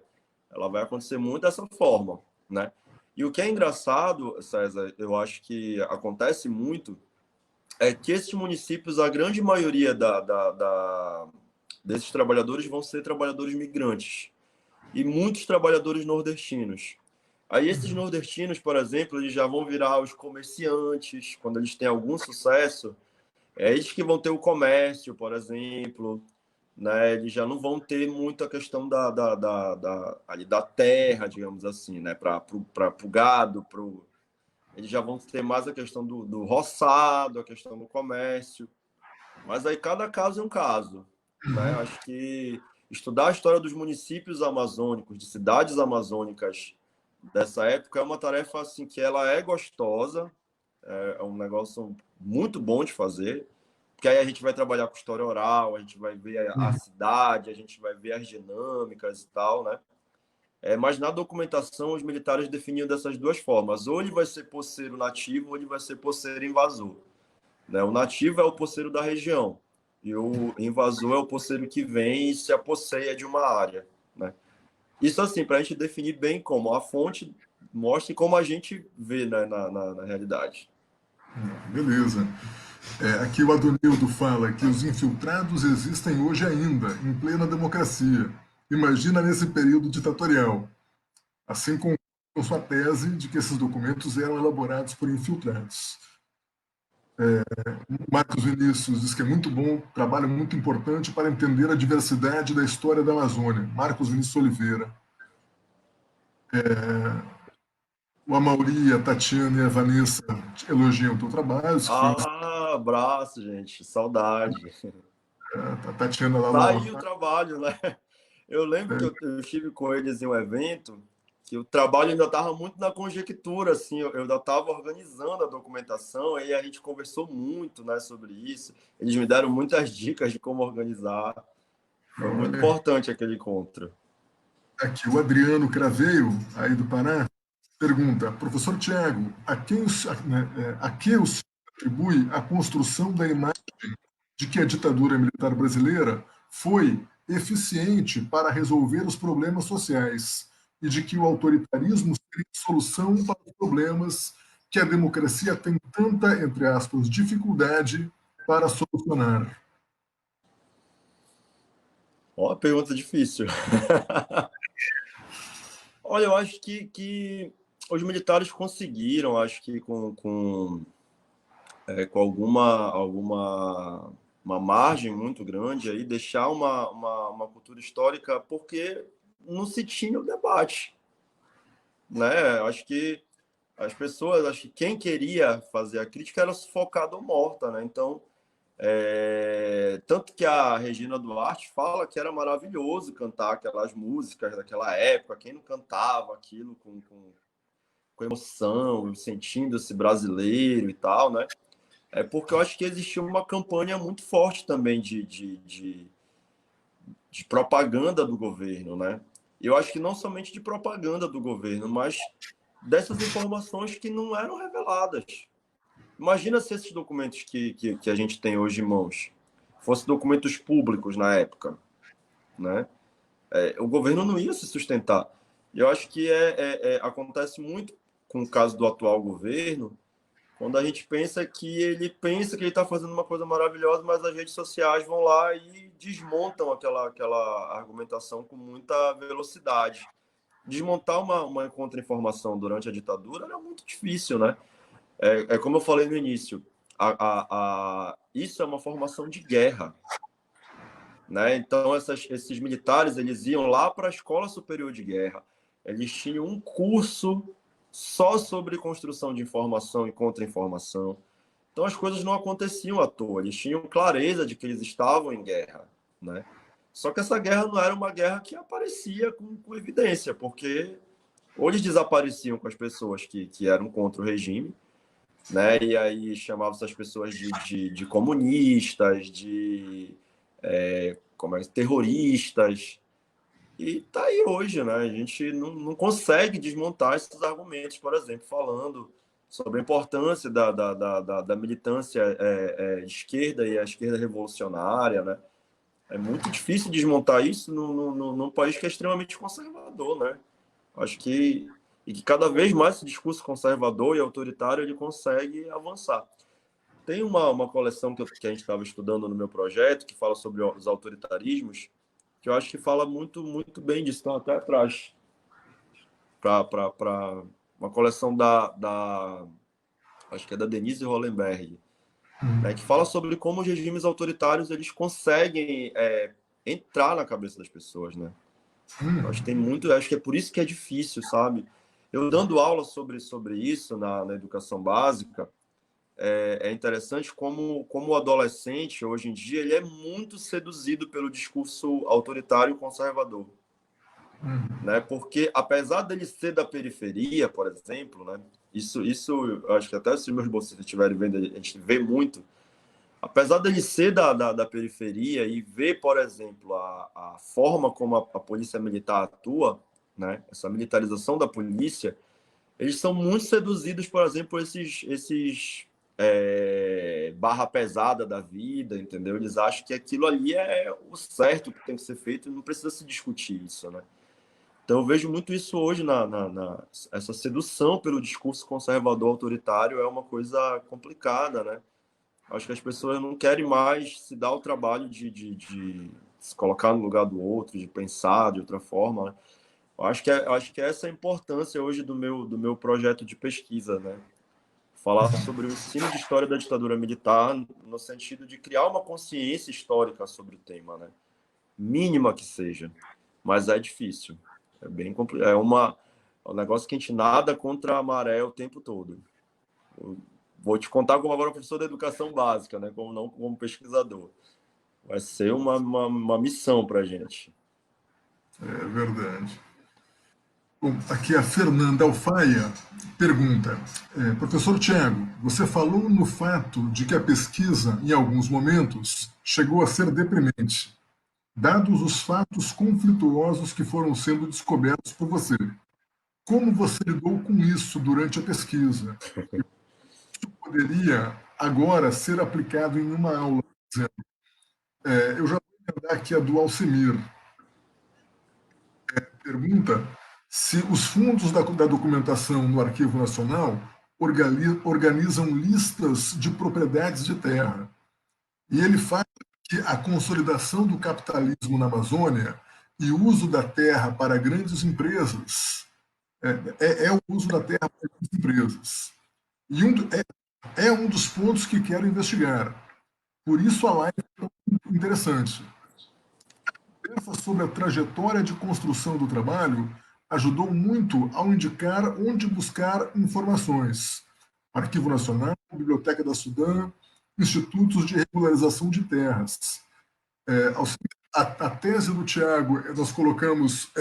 ela vai acontecer muito dessa forma, né? E o que é engraçado, César, eu acho que acontece muito, é que esses municípios, a grande maioria desses trabalhadores vão ser trabalhadores migrantes e muitos trabalhadores nordestinos. Aí esses nordestinos, por exemplo, eles já vão virar os comerciantes, quando eles têm algum sucesso, é eles que vão ter o comércio, por exemplo, né? Eles já não vão ter muito a questão ali da terra, digamos assim, né? Para o gado, eles já vão ter mais a questão do roçado, a questão do comércio. Mas aí cada caso é um caso, né? Acho que estudar a história dos municípios amazônicos, de cidades amazônicas dessa época é uma tarefa assim que ela é gostosa, é um negócio muito bom de fazer, porque aí a gente vai trabalhar com história oral, a gente vai ver a Uhum. cidade, a gente vai ver as dinâmicas e tal, né? Mas na documentação os militares definiam dessas duas formas: ou ele vai ser poceiro nativo, ou ele vai ser poceiro invasor, né? O nativo é o poceiro da região e o invasor é o poceiro que vem e se aposseia de uma área, né? Isso assim, para a gente definir bem como a fonte mostra e como a gente vê, né, na realidade. Beleza. Aqui o Adonildo fala que os infiltrados existem hoje ainda, em plena democracia. Imagina nesse período ditatorial, assim como com sua tese de que esses documentos eram elaborados por infiltrados. Marcos Vinícius diz que é muito bom, trabalho muito importante para entender a diversidade da história da Amazônia. Marcos Vinícius Oliveira. O Amauri, a Tatiana e a Vanessa elogiam o teu trabalho, que foi Ah, abraço, gente. Saudade. a Tatiana lá Tá no. aí o trabalho, né? Eu lembro que eu estive com eles em um evento que o trabalho ainda estava muito na conjectura, assim, eu ainda estava organizando a documentação, aí a gente conversou muito, né, sobre isso. Eles me deram muitas dicas de como organizar. Foi muito Olha, importante aquele encontro. aqui o Adriano Craveio, aí do Pará, pergunta: professor Tiago, a que o senhor atribui a construção da imagem de que a ditadura militar brasileira foi eficiente para resolver os problemas sociais e de que o autoritarismo seria solução para os problemas que a democracia tem tanta, entre aspas, dificuldade para solucionar? Ó, uma pergunta difícil. Olha, eu acho que os militares conseguiram, acho que com uma margem muito grande aí, deixar uma cultura histórica, porque não se tinha o debate, né? Acho que as pessoas, acho que quem queria fazer a crítica era sufocada ou morta, né? Então, tanto que a Regina Duarte fala que era maravilhoso cantar aquelas músicas daquela época, quem não cantava aquilo com emoção, sentindo-se brasileiro e tal, né? É porque eu acho que existia uma campanha muito forte também de propaganda do governo, né? Eu acho que não somente de propaganda do governo, mas dessas informações que não eram reveladas. Imagina se esses documentos que a gente tem hoje em mãos fossem documentos públicos na época, né? O governo não ia se sustentar. Eu acho que acontece muito com o caso do atual governo, quando a gente pensa que ele está fazendo uma coisa maravilhosa, mas as redes sociais vão lá e desmontam aquela argumentação com muita velocidade. Desmontar uma contra-informação durante a ditadura era muito difícil, né? Como eu falei no início, isso é uma formação de guerra, né? Então, esses militares, eles iam lá para a Escola Superior de Guerra, eles tinham um curso só sobre construção de informação e contra-informação. Então, as coisas não aconteciam à toa, eles tinham clareza de que eles estavam em guerra, né? Só que essa guerra não era uma guerra que aparecia com evidência, porque ou eles desapareciam com as pessoas que eram contra o regime, né? E aí chamavam essas pessoas de comunistas, terroristas. E tá aí hoje, né? A gente não consegue desmontar esses argumentos, por exemplo, falando sobre a importância da militância de esquerda e a esquerda revolucionária, né? É muito difícil desmontar isso num país que é extremamente conservador, né? Acho que cada vez mais esse discurso conservador e autoritário ele consegue avançar. Tem uma coleção que a gente estava estudando no meu projeto, que fala sobre os autoritarismos, que eu acho que fala muito, muito bem disso. Então, até atrás, para uma coleção acho que é da Denise Hollenberg, né, que fala sobre como os regimes autoritários eles conseguem entrar na cabeça das pessoas, né? Acho que é por isso que é difícil, sabe? Eu dando aula sobre isso na educação básica, é interessante como o adolescente, hoje em dia, ele é muito seduzido pelo discurso autoritário e conservador, né? Porque, apesar dele ser da periferia, por exemplo, né? Isso eu acho que até se meus bolsistas estiverem vendo, a gente vê muito. Apesar dele ser da periferia e ver, por exemplo, a forma como a polícia militar atua, né? Essa militarização da polícia, eles são muito seduzidos, por exemplo, por esses barra pesada da vida, entendeu? Eles acham que aquilo ali é o certo que tem que ser feito e não precisa se discutir isso, né? Então eu vejo muito isso hoje essa sedução pelo discurso conservador autoritário é uma coisa complicada, né? Acho que as pessoas não querem mais se dar o trabalho de se colocar no lugar do outro, de pensar de outra forma, né? Eu acho que essa é a importância hoje do meu projeto de pesquisa, né? Falar sobre o ensino de história da ditadura militar no sentido de criar uma consciência histórica sobre o tema, né? Mínima que seja, mas é difícil. É bem complicado. É um negócio que a gente nada contra a maré o tempo todo. Eu vou te contar como agora professor da educação básica, né? Como não como pesquisador. Vai ser uma missão para a gente. É verdade. Bom, aqui a Fernanda Alfaia pergunta: professor Tiago, você falou no fato de que a pesquisa, em alguns momentos, chegou a ser deprimente, dados os fatos conflituosos que foram sendo descobertos por você. Como você lidou com isso durante a pesquisa? Poderia agora ser aplicado em uma aula, por exemplo? Eu já vou emendar aqui a do Alcemir. Pergunta se os fundos da documentação no Arquivo Nacional organizam listas de propriedades de terra. E ele fala que a consolidação do capitalismo na Amazônia e o uso da terra para grandes empresas é o uso da terra para grandes empresas. E é um dos pontos que quero investigar. Por isso a live é tão interessante. Pensa sobre a trajetória de construção do trabalho ajudou muito ao indicar onde buscar informações. Arquivo Nacional, Biblioteca da Sudã, institutos de regularização de terras. A tese do Tiago nós colocamos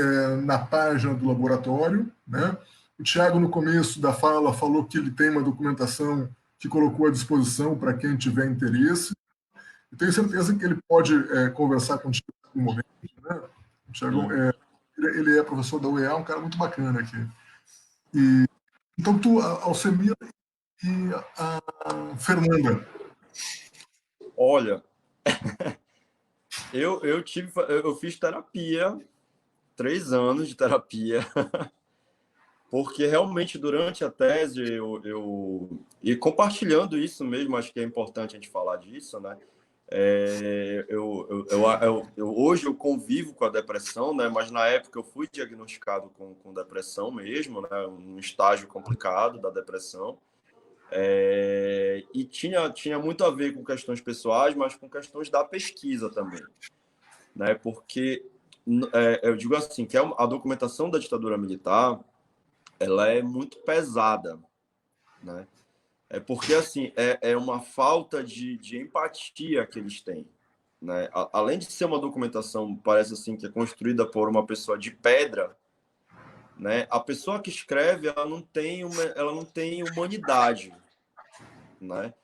na página do laboratório, né? O Tiago, no começo da fala, falou que ele tem uma documentação que colocou à disposição para quem tiver interesse. Eu tenho certeza que ele pode conversar contigo em algum momento, né? O Tiago, ele é professor da UEA, um cara muito bacana aqui. Então, tu, Alcemir e a Fernanda. Olha, eu fiz terapia, 3 anos de terapia, porque realmente durante a tese e compartilhando isso mesmo, acho que é importante a gente falar disso, né? Hoje eu convivo com a depressão, né? Mas na época eu fui diagnosticado com depressão mesmo, né? Um estágio complicado da depressão. E tinha muito a ver com questões pessoais, mas com questões da pesquisa também, né? Porque eu digo assim, que a documentação da ditadura militar, ela é muito pesada, né? É porque assim é uma falta de empatia que eles têm, né? Além de ser uma documentação, parece assim que é construída por uma pessoa de pedra, né? A pessoa que escreve, ela não tem humanidade, né?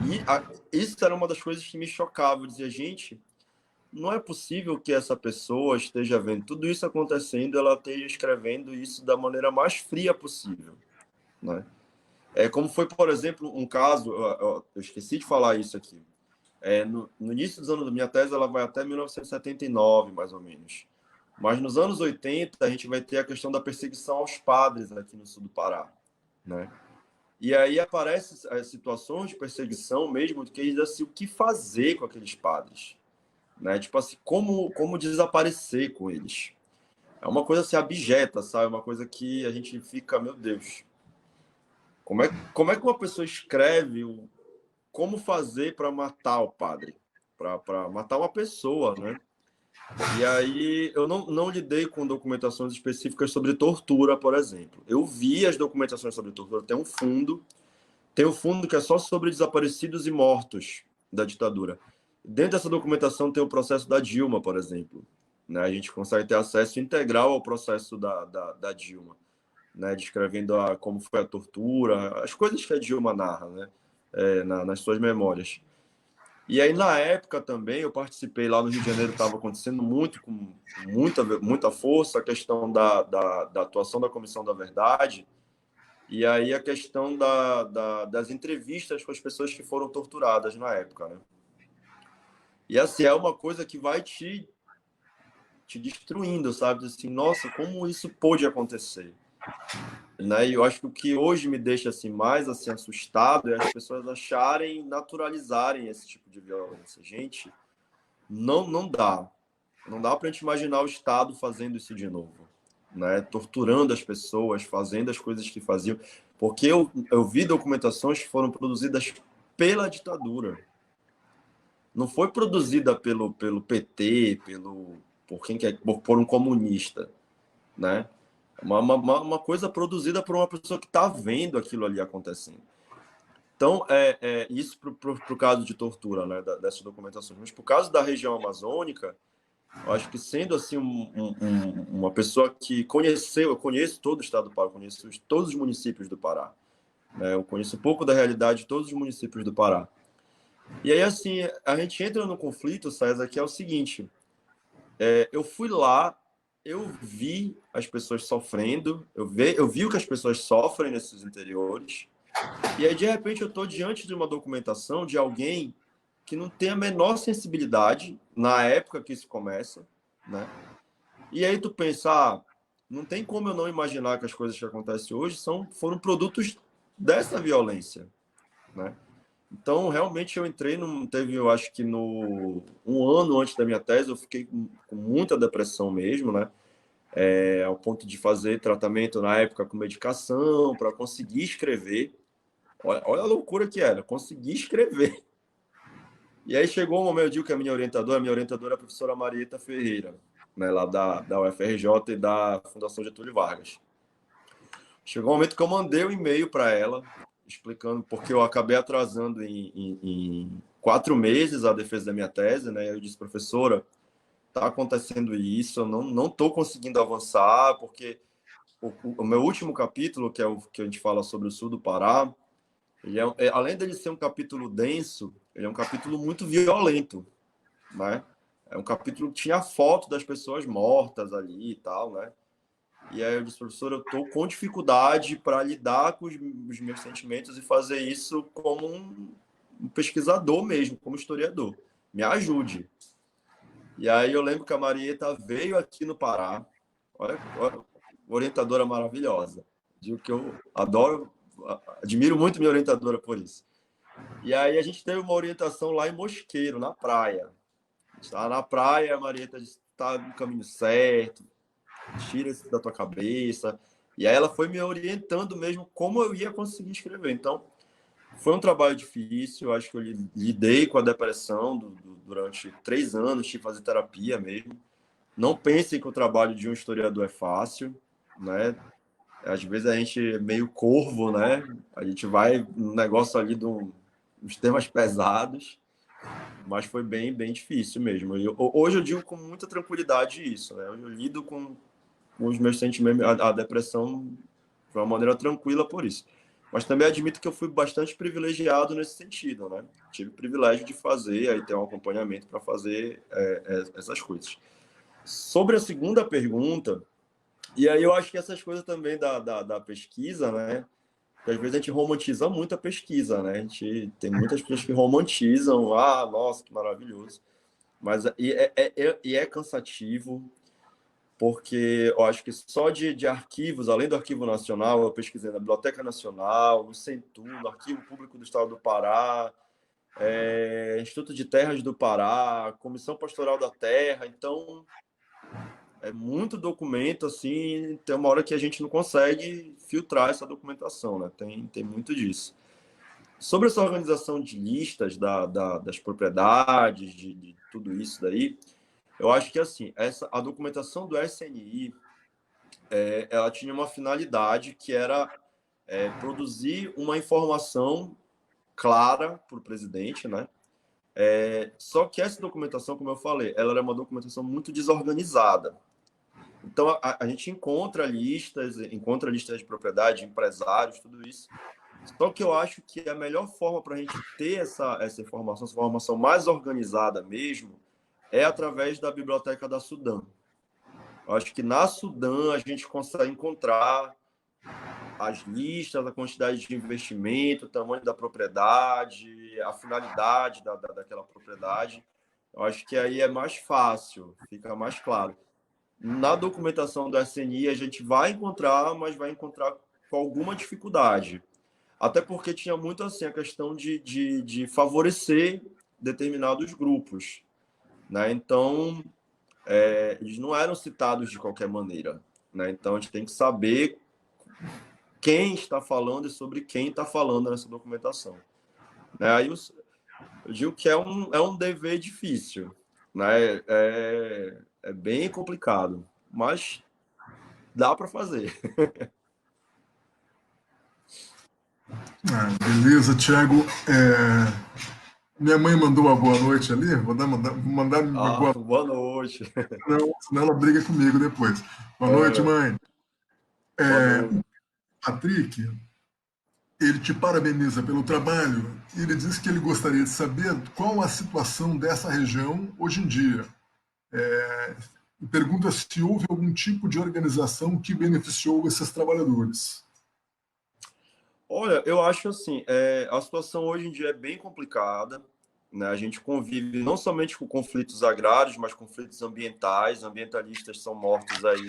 E isso era uma das coisas que me chocava. Eu dizia, gente, não é possível que essa pessoa esteja vendo tudo isso acontecendo, ela esteja escrevendo isso da maneira mais fria possível, né? Como foi, por exemplo, um caso, eu esqueci de falar isso aqui. No início dos anos da minha tese, ela vai até 1979, mais ou menos. Mas nos anos 80, a gente vai ter a questão da perseguição aos padres aqui no sul do Pará, né? E aí aparecem as situações de perseguição mesmo, que eles assim, o que fazer com aqueles padres, né? Tipo assim, como desaparecer com eles. É uma coisa assim abjeta, sabe? Uma coisa que a gente fica, meu Deus. Como é que uma pessoa escreve como fazer para matar o padre? Para matar uma pessoa, né? E aí eu não lidei com documentações específicas sobre tortura, por exemplo. Eu vi as documentações sobre tortura, tem um fundo que é só sobre desaparecidos e mortos da ditadura. Dentro dessa documentação tem o processo da Dilma, por exemplo, né? A gente consegue ter acesso integral ao processo da Dilma, né? Descrevendo como foi a tortura, as coisas que a Dilma narra, né? Nas suas memórias. E aí, na época também, eu participei lá no Rio de Janeiro, estava acontecendo muito, com muita força, a questão da atuação da Comissão da Verdade, e aí a questão das entrevistas com as pessoas que foram torturadas na época, né? E assim, é uma coisa que vai te destruindo, sabe? Assim, nossa, como isso pôde acontecer? Né? E eu acho que o que hoje me deixa assim mais assim assustado é as pessoas acharem, naturalizarem esse tipo de violência. Gente, não dá. Não dá para a gente imaginar o Estado fazendo isso de novo, né? Torturando as pessoas, fazendo as coisas que faziam. Porque eu vi documentações que foram produzidas pela ditadura. Não foi produzida pelo PT, por quem quer, por um comunista, né? Uma coisa produzida por uma pessoa que está vendo aquilo ali acontecendo. Então, isso para o caso de tortura, né, dessas documentações. Mas para o caso da região amazônica, eu acho que sendo assim uma pessoa que eu conheço todo o estado do Pará, conheço todos os municípios do Pará, né, eu conheço um pouco da realidade de todos os municípios do Pará. E aí, assim, a gente entra no conflito, César, que é o seguinte, eu fui lá, eu vi as pessoas sofrendo, eu vi o que as pessoas sofrem nesses interiores, e aí, de repente, eu estou diante de uma documentação de alguém que não tem a menor sensibilidade na época que isso começa, né? E aí tu pensa, não tem como eu não imaginar que as coisas que acontecem hoje foram produtos dessa violência, né? Então, realmente, eu acho que um ano antes da minha tese, eu fiquei com muita depressão mesmo, né? Ao ponto de fazer tratamento na época com medicação, para conseguir escrever. Olha a loucura que era, conseguir escrever. E aí chegou um momento, eu digo que a minha orientadora é a professora Marieta Ferreira, né, lá da UFRJ e da Fundação Getúlio Vargas. Chegou um momento que eu mandei um e-mail para ela, explicando porque eu acabei atrasando em 4 meses a defesa da minha tese, né? Eu disse, professora, está acontecendo isso, eu não estou conseguindo avançar, porque o meu último capítulo, que é o que a gente fala sobre o sul do Pará, além dele ser um capítulo denso, ele é um capítulo muito violento, né? É um capítulo que tinha foto das pessoas mortas ali e tal, né? E aí eu disse, professor, eu estou com dificuldade para lidar com os meus sentimentos e fazer isso como um pesquisador mesmo, como historiador. Me ajude. E aí eu lembro que a Marieta veio aqui no Pará, olha orientadora maravilhosa. Digo que eu admiro muito minha orientadora por isso. E aí a gente teve uma orientação lá em Mosqueiro, na praia. A gente estava na praia, a Marieta disse, está no caminho certo, tira isso da tua cabeça. E aí ela foi me orientando mesmo como eu ia conseguir escrever. Então, foi um trabalho difícil, eu acho que eu lidei com a depressão durante 3 anos, tive que fazer terapia mesmo. Não pensem que o trabalho de um historiador é fácil, né? Às vezes a gente é meio corvo, né? A gente vai no negócio ali dos temas pesados, mas foi bem, bem difícil mesmo. Hoje eu digo com muita tranquilidade isso, né? Eu lido com os meus sentimentos, a depressão de uma maneira tranquila por isso. Mas também admito que eu fui bastante privilegiado nesse sentido, né? Tive o privilégio de fazer, aí ter um acompanhamento para fazer essas coisas. Sobre a segunda pergunta, e aí eu acho que essas coisas também da pesquisa, né? Porque às vezes a gente romantiza muito a pesquisa, né? A gente tem muitas pessoas que romantizam, nossa, que maravilhoso. Mas é cansativo, porque eu acho que só de arquivos, além do Arquivo Nacional, eu pesquisei na Biblioteca Nacional, no Centur, no Arquivo Público do Estado do Pará, Instituto de Terras do Pará, Comissão Pastoral da Terra, então é muito documento, assim, tem uma hora que a gente não consegue filtrar essa documentação, né? Tem muito disso. Sobre essa organização de listas das propriedades, de tudo isso daí, eu acho que, assim, a documentação do SNI, ela tinha uma finalidade que era produzir uma informação clara para o presidente, né? Só que essa documentação, como eu falei, ela era uma documentação muito desorganizada. Então, a gente encontra listas de propriedade, empresários, tudo isso. Só que eu acho que a melhor forma para a gente ter essa informação mais organizada mesmo, é através da Biblioteca da Sudam. Eu acho que na Sudam a gente consegue encontrar as listas, a quantidade de investimento, o tamanho da propriedade, a finalidade daquela propriedade. Eu acho que aí é mais fácil, fica mais claro. Na documentação da SNI a gente vai encontrar, mas vai encontrar com alguma dificuldade. Até porque tinha muito assim a questão de favorecer determinados grupos, né? Então, eles não eram citados de qualquer maneira, né? Então a gente tem que saber quem está falando e sobre quem está falando nessa documentação. Aí eu digo que é um dever difícil, né? É bem complicado, mas dá para fazer. Beleza, Thiago. Minha mãe mandou uma boa noite ali. Vou mandar uma boa Boa noite. noite, senão ela briga comigo depois. Boa noite, É, mãe. boa O noite. Patrick, ele te parabeniza pelo trabalho e ele diz que ele gostaria de saber qual a situação dessa região hoje em dia. E pergunta se houve algum tipo de organização que beneficiou esses trabalhadores. Olha, eu acho assim, a situação hoje em dia é bem complicada, né? A gente convive não somente com conflitos agrários, mas conflitos ambientais. Ambientalistas são mortos aí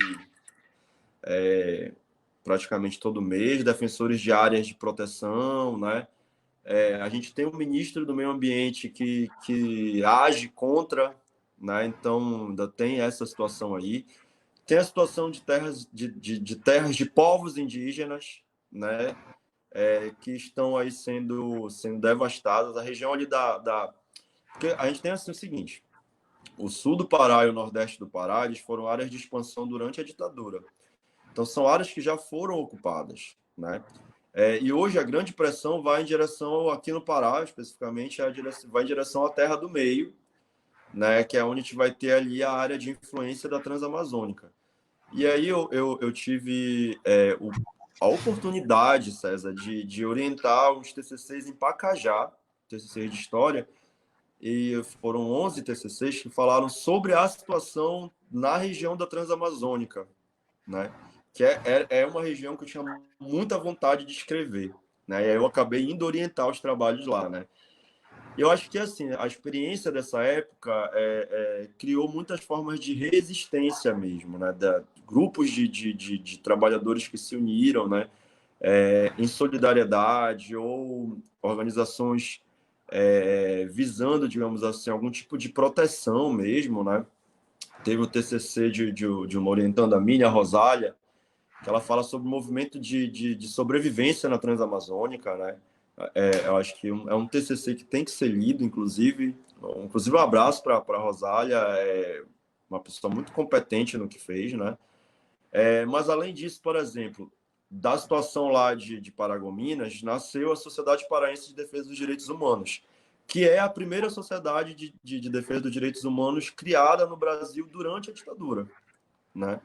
praticamente todo mês, defensores de áreas de proteção, né? A gente tem um ministro do meio ambiente que age contra, né? Então ainda tem essa situação aí. Tem a situação de terras de terras de povos indígenas, né? Que estão aí sendo devastadas. A região ali porque a gente tem assim o seguinte: o sul do Pará e o nordeste do Pará, eles foram áreas de expansão durante a ditadura. Então são áreas que já foram ocupadas, né? E hoje a grande pressão vai em direção, aqui no Pará, especificamente, vai em direção à Terra do Meio, né? Que é onde a gente vai ter ali a área de influência da Transamazônica. E aí eu tive a oportunidade, César, de orientar uns TCCs em Pacajá, TCCs de História, e foram 11 TCCs que falaram sobre a situação na região da Transamazônica, né? Que é uma região que eu tinha muita vontade de escrever, né? E aí eu acabei indo orientar os trabalhos lá, né? Eu acho que assim a experiência dessa época criou muitas formas de resistência mesmo, né? Grupos de trabalhadores que se uniram, né? Em solidariedade ou organizações visando, digamos assim, algum tipo de proteção mesmo, né? Teve o TCC de uma orientanda minha, a Rosália, que ela fala sobre o movimento de sobrevivência na Transamazônica, né? Eu acho que é um TCC que tem que ser lido, inclusive. Inclusive, um abraço para a Rosália, uma pessoa muito competente no que fez, né? Mas, além disso, por exemplo, da situação lá de Paragominas, nasceu a Sociedade Paraense de Defesa dos Direitos Humanos, que é a primeira sociedade de defesa dos direitos humanos criada no Brasil durante a ditadura, né?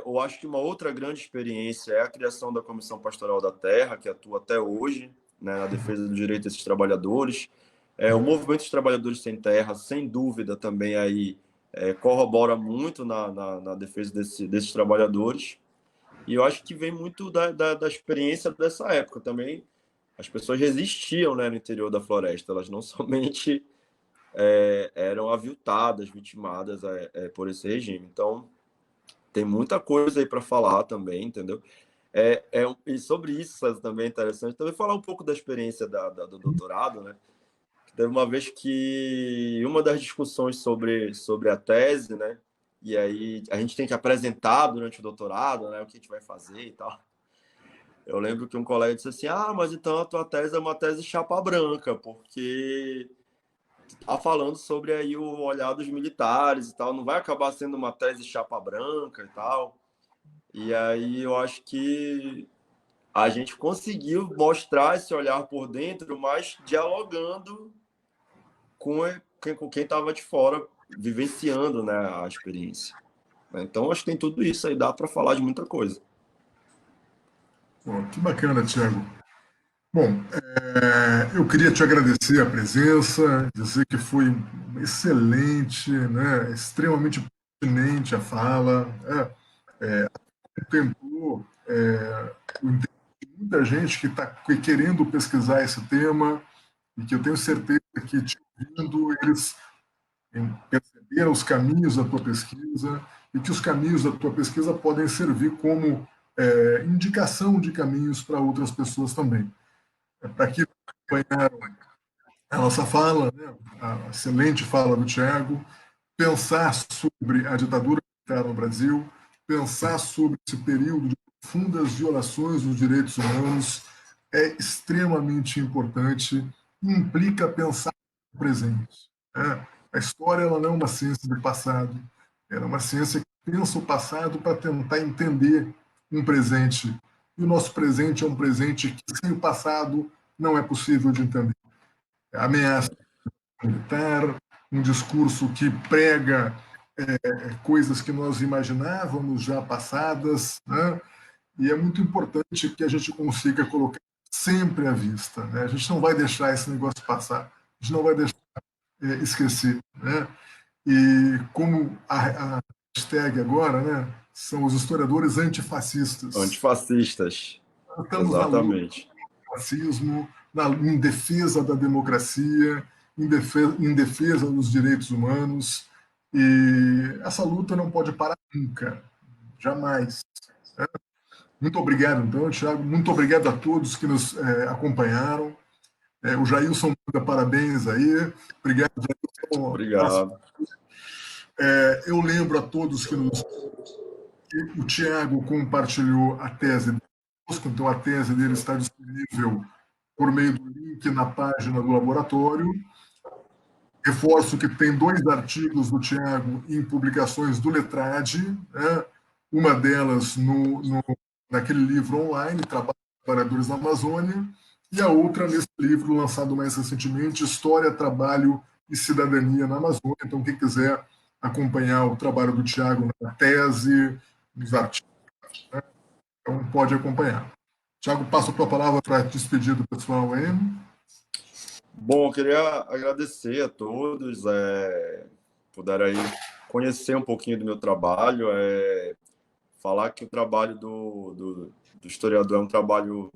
Eu acho que uma outra grande experiência é a criação da Comissão Pastoral da Terra, que atua até hoje, né, na defesa do direito desses trabalhadores. O movimento dos trabalhadores sem terra, sem dúvida, também aí corrobora muito na defesa desses trabalhadores. E eu acho que vem muito da experiência dessa época também. As pessoas resistiam, né, no interior da floresta, elas não somente eram aviltadas, vitimadas por esse regime. Então, tem muita coisa aí para falar também, entendeu? E sobre isso, César, também é interessante também falar um pouco da experiência do doutorado, né? Teve uma vez que uma das discussões sobre a tese, né? E aí a gente tem que apresentar durante o doutorado, né? O que a gente vai fazer e tal. Eu lembro que um colega disse assim: ah, mas então a tua tese é uma tese chapa branca, porque tá falando sobre aí o olhar dos militares e tal, não vai acabar sendo uma tese chapa branca e tal. E aí eu acho que a gente conseguiu mostrar esse olhar por dentro, mas dialogando com quem estava de fora, vivenciando, né, a experiência. Então, acho que tem tudo isso aí, dá para falar de muita coisa. Pô, que bacana, Thiago. Bom, eu queria te agradecer a presença, dizer que foi excelente, né, extremamente pertinente a fala, contemplou o interesse de muita gente que está querendo pesquisar esse tema e que eu tenho certeza que te ouvindo, eles perceberam os caminhos da tua pesquisa e que os caminhos da tua pesquisa podem servir como indicação de caminhos para outras pessoas também. Para que acompanharam a nossa fala, né, a excelente fala do Tiago, pensar sobre a ditadura militar no Brasil, pensar sobre esse período de profundas violações dos direitos humanos é extremamente importante e implica pensar no presente. Né? A história ela não é uma ciência do passado, ela é uma ciência que pensa o passado para tentar entender um presente. E o nosso presente é um presente que, sem o passado, não é possível de entender. A ameaça militar, um discurso que prega coisas que nós imaginávamos já passadas, né? E é muito importante que a gente consiga colocar sempre à vista, né? A gente não vai deixar esse negócio passar, a gente não vai deixar esquecer, né? E como a hashtag agora, né, são os historiadores antifascistas. Antifascistas. Estamos na luta Exatamente. contra o fascismo, em defesa da democracia, em defesa dos direitos humanos, e essa luta não pode parar nunca, jamais. Né? Muito obrigado, então, Thiago. Muito obrigado a todos que nos acompanharam. O Jailson manda parabéns aí. Obrigado, Jailson. Um abraço. Obrigado. Eu lembro a todos que o Tiago compartilhou a tese dele, então a tese dele está disponível por meio do link na página do laboratório. Reforço que tem 2 artigos do Tiago em publicações do Letrade, né? Uma delas naquele livro online, Trabalho dos Trabalhadores na Amazônia, e a outra nesse livro lançado mais recentemente, História, Trabalho e Cidadania na Amazônia. Então, quem quiser acompanhar o trabalho do Tiago na tese, nos artigos, né? Então pode acompanhar. Tiago, passo a tua palavra para despedir do pessoal aí. Bom, eu queria agradecer a todos, puderam aí conhecer um pouquinho do meu trabalho, falar que o trabalho do historiador é um trabalho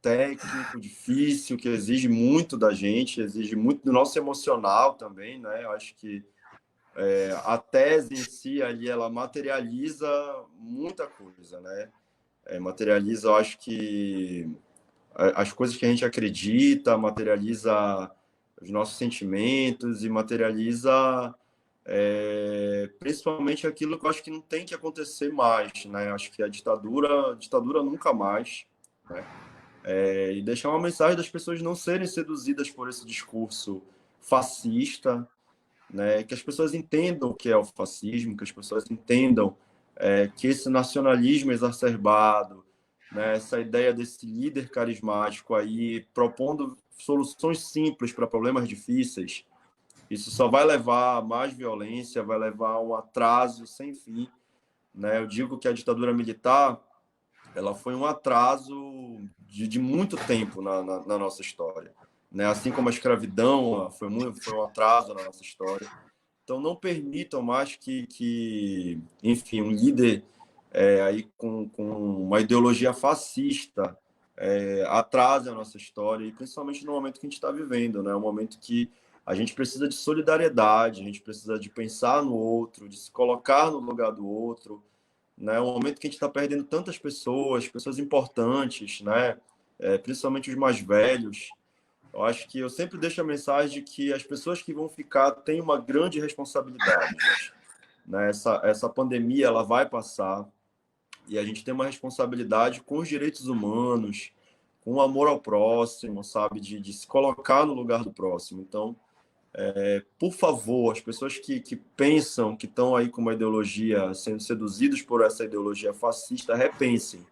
técnico, difícil, que exige muito da gente, exige muito do nosso emocional também, né? Eu acho que a tese em si ali, ela materializa muita coisa, né? Materializa, eu acho que as coisas que a gente acredita, materializa os nossos sentimentos e materializa principalmente aquilo que eu acho que não tem que acontecer mais, né? Acho que a ditadura nunca mais, né? E deixar uma mensagem das pessoas não serem seduzidas por esse discurso fascista, né? Que as pessoas entendam o que é o fascismo, que as pessoas entendam que esse nacionalismo exacerbado, né? Essa ideia desse líder carismático aí propondo soluções simples para problemas difíceis, isso só vai levar a mais violência, vai levar a um atraso sem fim, né? Eu digo que a ditadura militar ela foi um atraso de muito tempo na nossa história, né? Assim como a escravidão foi um atraso na nossa história. Então, não permitam mais enfim, um líder aí com uma ideologia fascista atrase a nossa história, e principalmente no momento que a gente está vivendo, né? Um momento que a gente precisa de solidariedade, a gente precisa de pensar no outro, de se colocar no lugar do outro, né? Um momento que a gente está perdendo tantas pessoas importantes, né? Principalmente os mais velhos. Eu acho que eu sempre deixo a mensagem de que as pessoas que vão ficar têm uma grande responsabilidade, gente, né? Essa pandemia ela vai passar e a gente tem uma responsabilidade com os direitos humanos, com o amor ao próximo, sabe? De se colocar no lugar do próximo. Então, por favor, as pessoas que pensam que estão aí com uma ideologia, sendo seduzidos por essa ideologia fascista, repensem,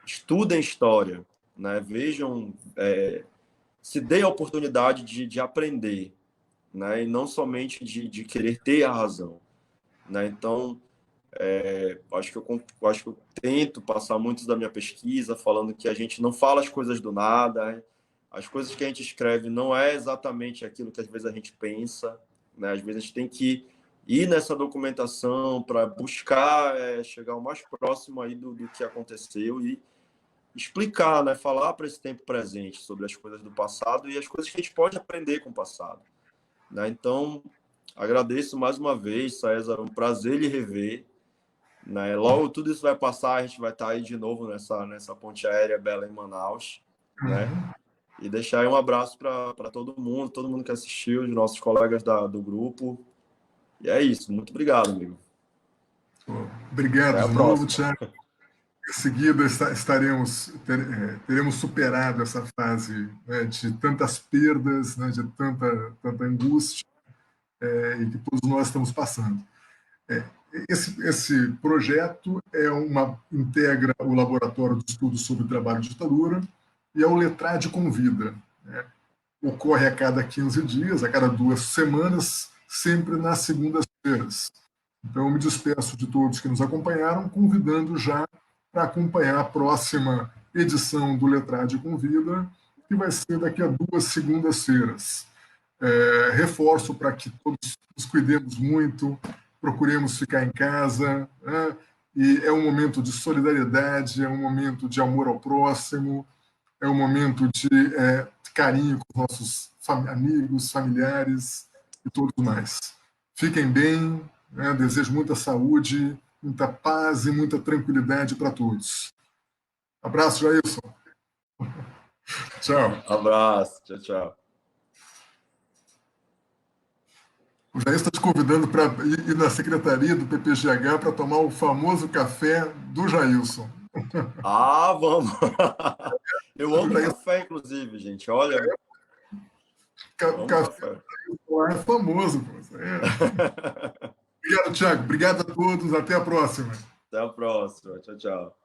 estudem história, né? Vejam, se dê a oportunidade de aprender, né? E não somente de querer ter a razão, né? Então, acho que eu tento passar muito da minha pesquisa falando que a gente não fala as coisas do nada, né? As coisas que a gente escreve não é exatamente aquilo que às vezes a gente pensa, né? Às vezes a gente tem que ir nessa documentação para buscar chegar o mais próximo aí do que aconteceu e explicar, né? Falar para esse tempo presente sobre as coisas do passado e as coisas que a gente pode aprender com o passado, né? Então, agradeço mais uma vez, César, um prazer lhe rever, né? Logo tudo isso vai passar, a gente vai estar aí de novo nessa ponte aérea Belém-Manaus, né? E deixar aí um abraço para todo mundo que assistiu, os nossos colegas do grupo. E é isso. Muito obrigado, amigo. Obrigado Até a de novo, próxima. Thiago. Em seguida, teremos superado essa fase, né, de tantas perdas, né, de tanta angústia, e que todos nós estamos passando. Esse projeto integra o Laboratório de Estudos sobre Trabalho e Ditadura e é o Letrade Convida, né? Ocorre a cada 15 dias, a cada 2 semanas, sempre nas segundas-feiras. Então, eu me despeço de todos que nos acompanharam, convidando já para acompanhar a próxima edição do Letrade Convida, que vai ser daqui a 2 segundas-feiras. Reforço para que todos nos cuidemos muito, procuremos ficar em casa, né? E é um momento de solidariedade, é um momento de amor ao próximo, é um momento de carinho com nossos amigos, familiares e todos mais. Fiquem bem, né? Desejo muita saúde, muita paz e muita tranquilidade para todos. Abraço, Jailson. Tchau. Abraço. Tchau, tchau. O Jair está te convidando para ir na secretaria do PPGH para tomar o famoso café do Jailson. Ah, vamos! Eu amo café, inclusive, gente. Olha. Café é famoso. Obrigado, Thiago. Obrigado a todos. Até a próxima. Até a próxima. Tchau, tchau.